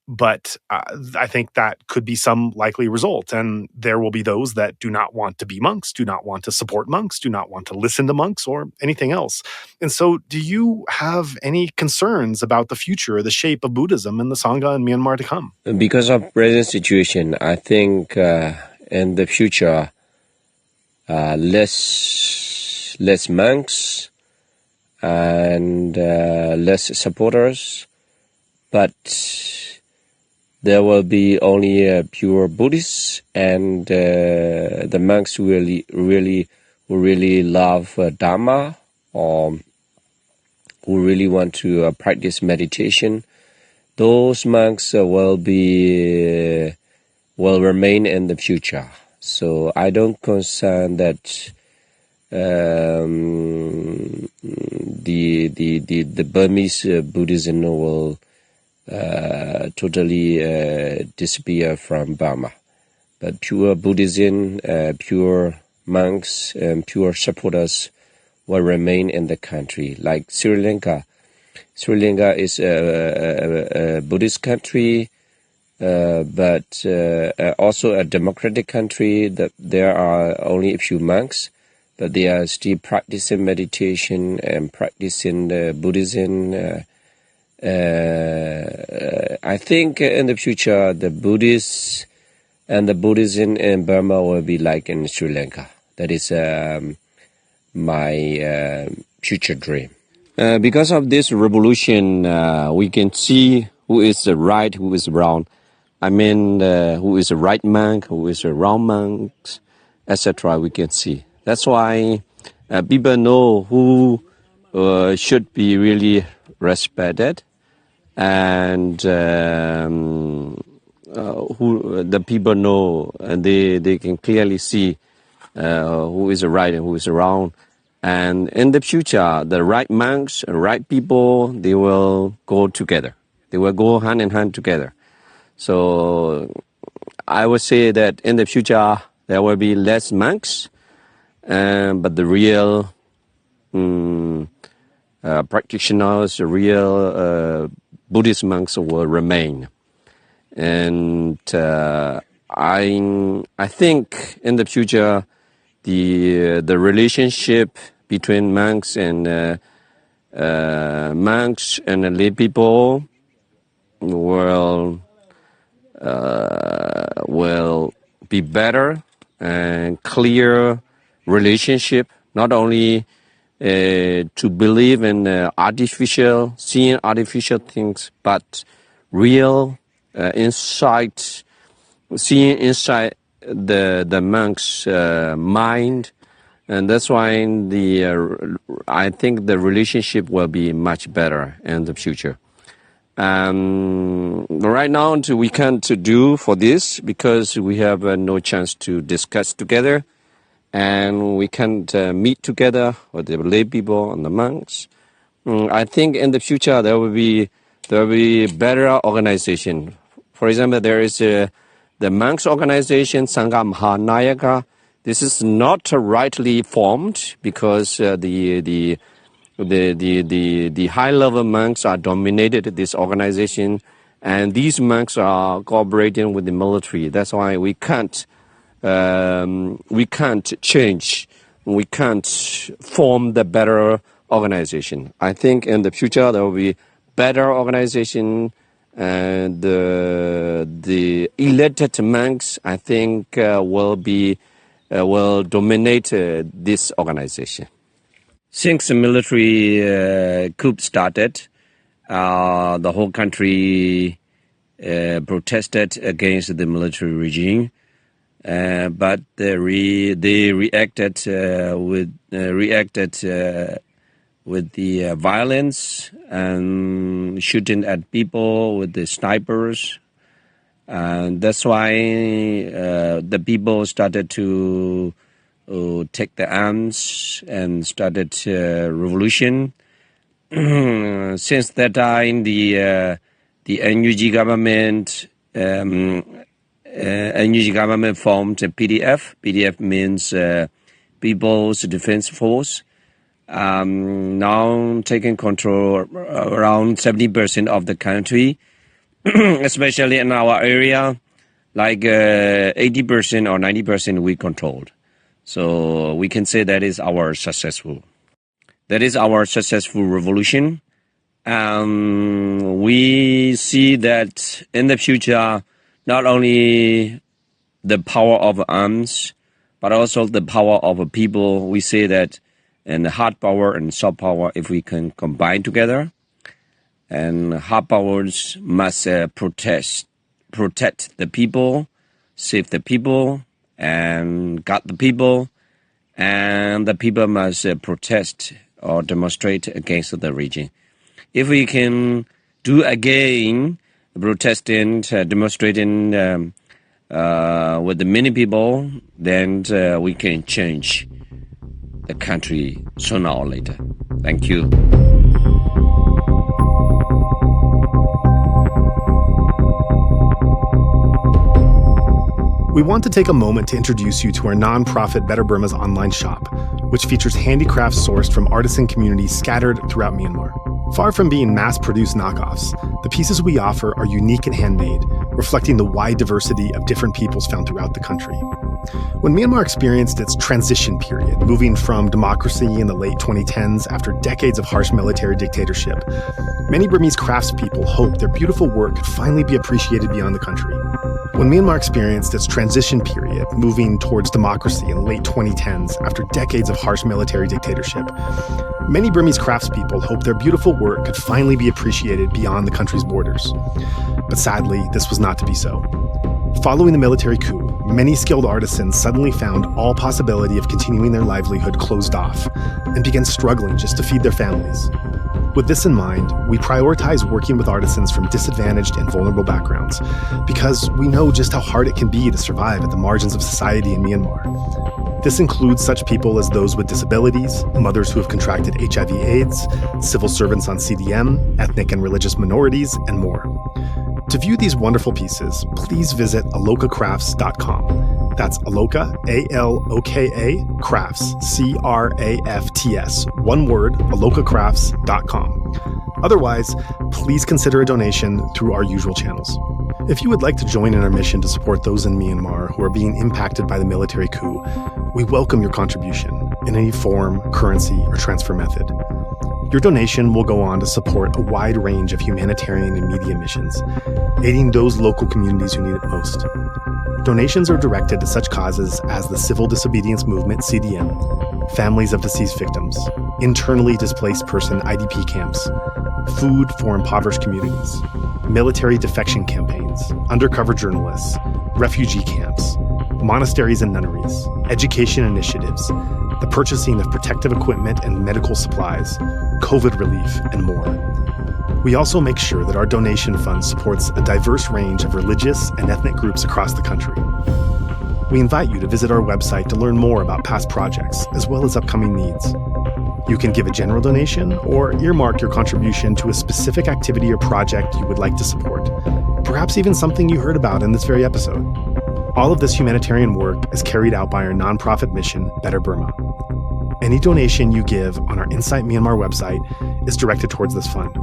but I think that could be some likely result. And there will be those that do not want to be monks, do not want to support monks, do not want to listen to monks or anything else. And so do you have any concerns about the future or the shape of Buddhism in the Sangha in Myanmar to come? Because of present situation, I think in the future, less monks and less supporters, but there will be only pure Buddhists, and the monks who really love Dhamma, or who really want to practice meditation. Those monks will remain in the future. So I don't concern that the Burmese Buddhism will totally disappear from Burma. But pure Buddhism, pure monks, and pure supporters will remain in the country. Like Sri Lanka, Sri Lanka is a Buddhist country, but also a democratic country. That there are only a few monks, but they are still practicing meditation and practicing Buddhism. I think in the future, the Buddhists and the Buddhism in Burma will be like in Sri Lanka. That is my future dream. Because of this revolution, we can see who is the right, who is wrong. I mean, who is a right monk, who is a wrong monk, etc. We can see. That's why people know who should be really respected, and who the people know, and they can clearly see who is right and who is wrong. And in the future, the right monks and right people, they will go together. They will go hand in hand together. So I would say that in the future, there will be less monks, but the real practitioners, the real Buddhist monks will remain. And I think in the future, the relationship between monks and lay people will be better and clear relationship. Not only to believe in seeing artificial things, but real insight, seeing inside the monk's mind, and that's why I think the relationship will be much better in the future. Right now, we can't do for this because we have no chance to discuss together, and we can't meet together with the lay people and the monks. I think in the future there will be better organization. For example, there is the monks organization Sangha Mahanayaka. This is not rightly formed because the high level monks are dominated this organization, and these monks are cooperating with the military. That's why we can't change. We can't form the better organization. I think in the future there will be better organization, and the elected monks, I think, will dominate this organization. Since the military coup started, the whole country protested against the military regime, but they reacted with the violence and shooting at people with the snipers. And that's why the people started to take the arms and started revolution. Since that time, the NUG government formed a PDF. PDF means People's Defense Force. Now taking control around 70% of the country, especially in our area, like 80% or 90% we controlled. So we can say that is our successful revolution. We see that in the future, not only the power of arms, but also the power of people. We say that, and the hard power and soft power, if we can combine together, and hard powers must protect the people, save the people, and guard the people, and the people must protest or demonstrate against the regime. If we can do again protesting, demonstrating with the many people, then we can change the country sooner or later. Thank you. We want to take a moment to introduce you to our nonprofit Better Burma's online shop, which features handicrafts sourced from artisan communities scattered throughout Myanmar. Far from being mass-produced knockoffs, the pieces we offer are unique and handmade, reflecting the wide diversity of different peoples found throughout the country. When Myanmar experienced its transition period, moving from democracy in the late 2010s after decades of harsh military dictatorship, many Burmese craftspeople hoped their beautiful work could finally be appreciated beyond the country. When Myanmar experienced its transition period, moving towards democracy in the late 2010s after decades of harsh military dictatorship, many Burmese craftspeople hoped their beautiful work could finally be appreciated beyond the country's borders. But sadly, this was not to be so. Following the military coup, many skilled artisans suddenly found all possibility of continuing their livelihood closed off and began struggling just to feed their families. With this in mind, we prioritize working with artisans from disadvantaged and vulnerable backgrounds because we know just how hard it can be to survive at the margins of society in Myanmar. This includes such people as those with disabilities, mothers who have contracted HIV/AIDS, civil servants on CDM, ethnic and religious minorities, and more. To view these wonderful pieces, please visit alokacrafts.com. That's Aloka, A-L-O-K-A, crafts, C-R-A-F-T-S, one word, alokacrafts.com. Otherwise, please consider a donation through our usual channels. If you would like to join in our mission to support those in Myanmar who are being impacted by the military coup, we welcome your contribution in any form, currency, or transfer method. Your donation will go on to support a wide range of humanitarian and media missions, aiding those local communities who need it most. Donations are directed to such causes as the Civil Disobedience Movement, CDM, families of deceased victims, internally displaced person IDP camps, food for impoverished communities, military defection campaigns, undercover journalists, refugee camps, monasteries and nunneries, education initiatives, the purchasing of protective equipment and medical supplies, COVID relief, and more. We also make sure that our donation fund supports a diverse range of religious and ethnic groups across the country. We invite you to visit our website to learn more about past projects, as well as upcoming needs. You can give a general donation or earmark your contribution to a specific activity or project you would like to support, perhaps even something you heard about in this very episode. All of this humanitarian work is carried out by our nonprofit mission, Better Burma. Any donation you give on our Insight Myanmar website is directed towards this fund.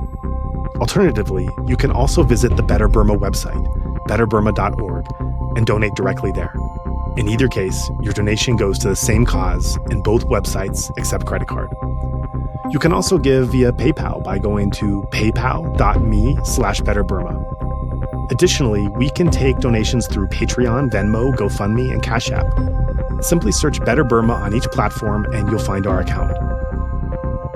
Alternatively, you can also visit the Better Burma website, betterburma.org, and donate directly there. In either case, your donation goes to the same cause in both websites except credit card. You can also give via PayPal by going to paypal.me/betterburma. Additionally, we can take donations through Patreon, Venmo, GoFundMe, and Cash App. Simply search Better Burma on each platform and you'll find our account.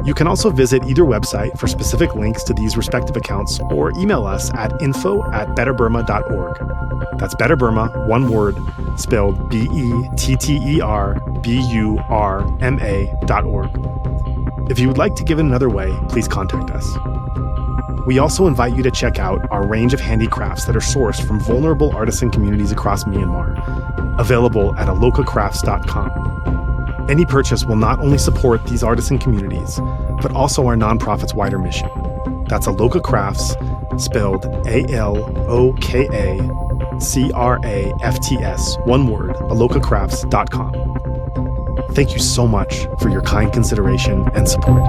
You can also visit either website for specific links to these respective accounts or email us at info@betterburma.org. That's Better Burma, one word, spelled BETTERBURMA.org. If you would like to give it another way, please contact us. We also invite you to check out our range of handicrafts that are sourced from vulnerable artisan communities across Myanmar, available at alokacrafts.com. Any purchase will not only support these artisan communities, but also our nonprofit's wider mission. That's Aloka Crafts, spelled ALOKACRAFTS, one word, alokacrafts.com. Thank you so much for your kind consideration and support.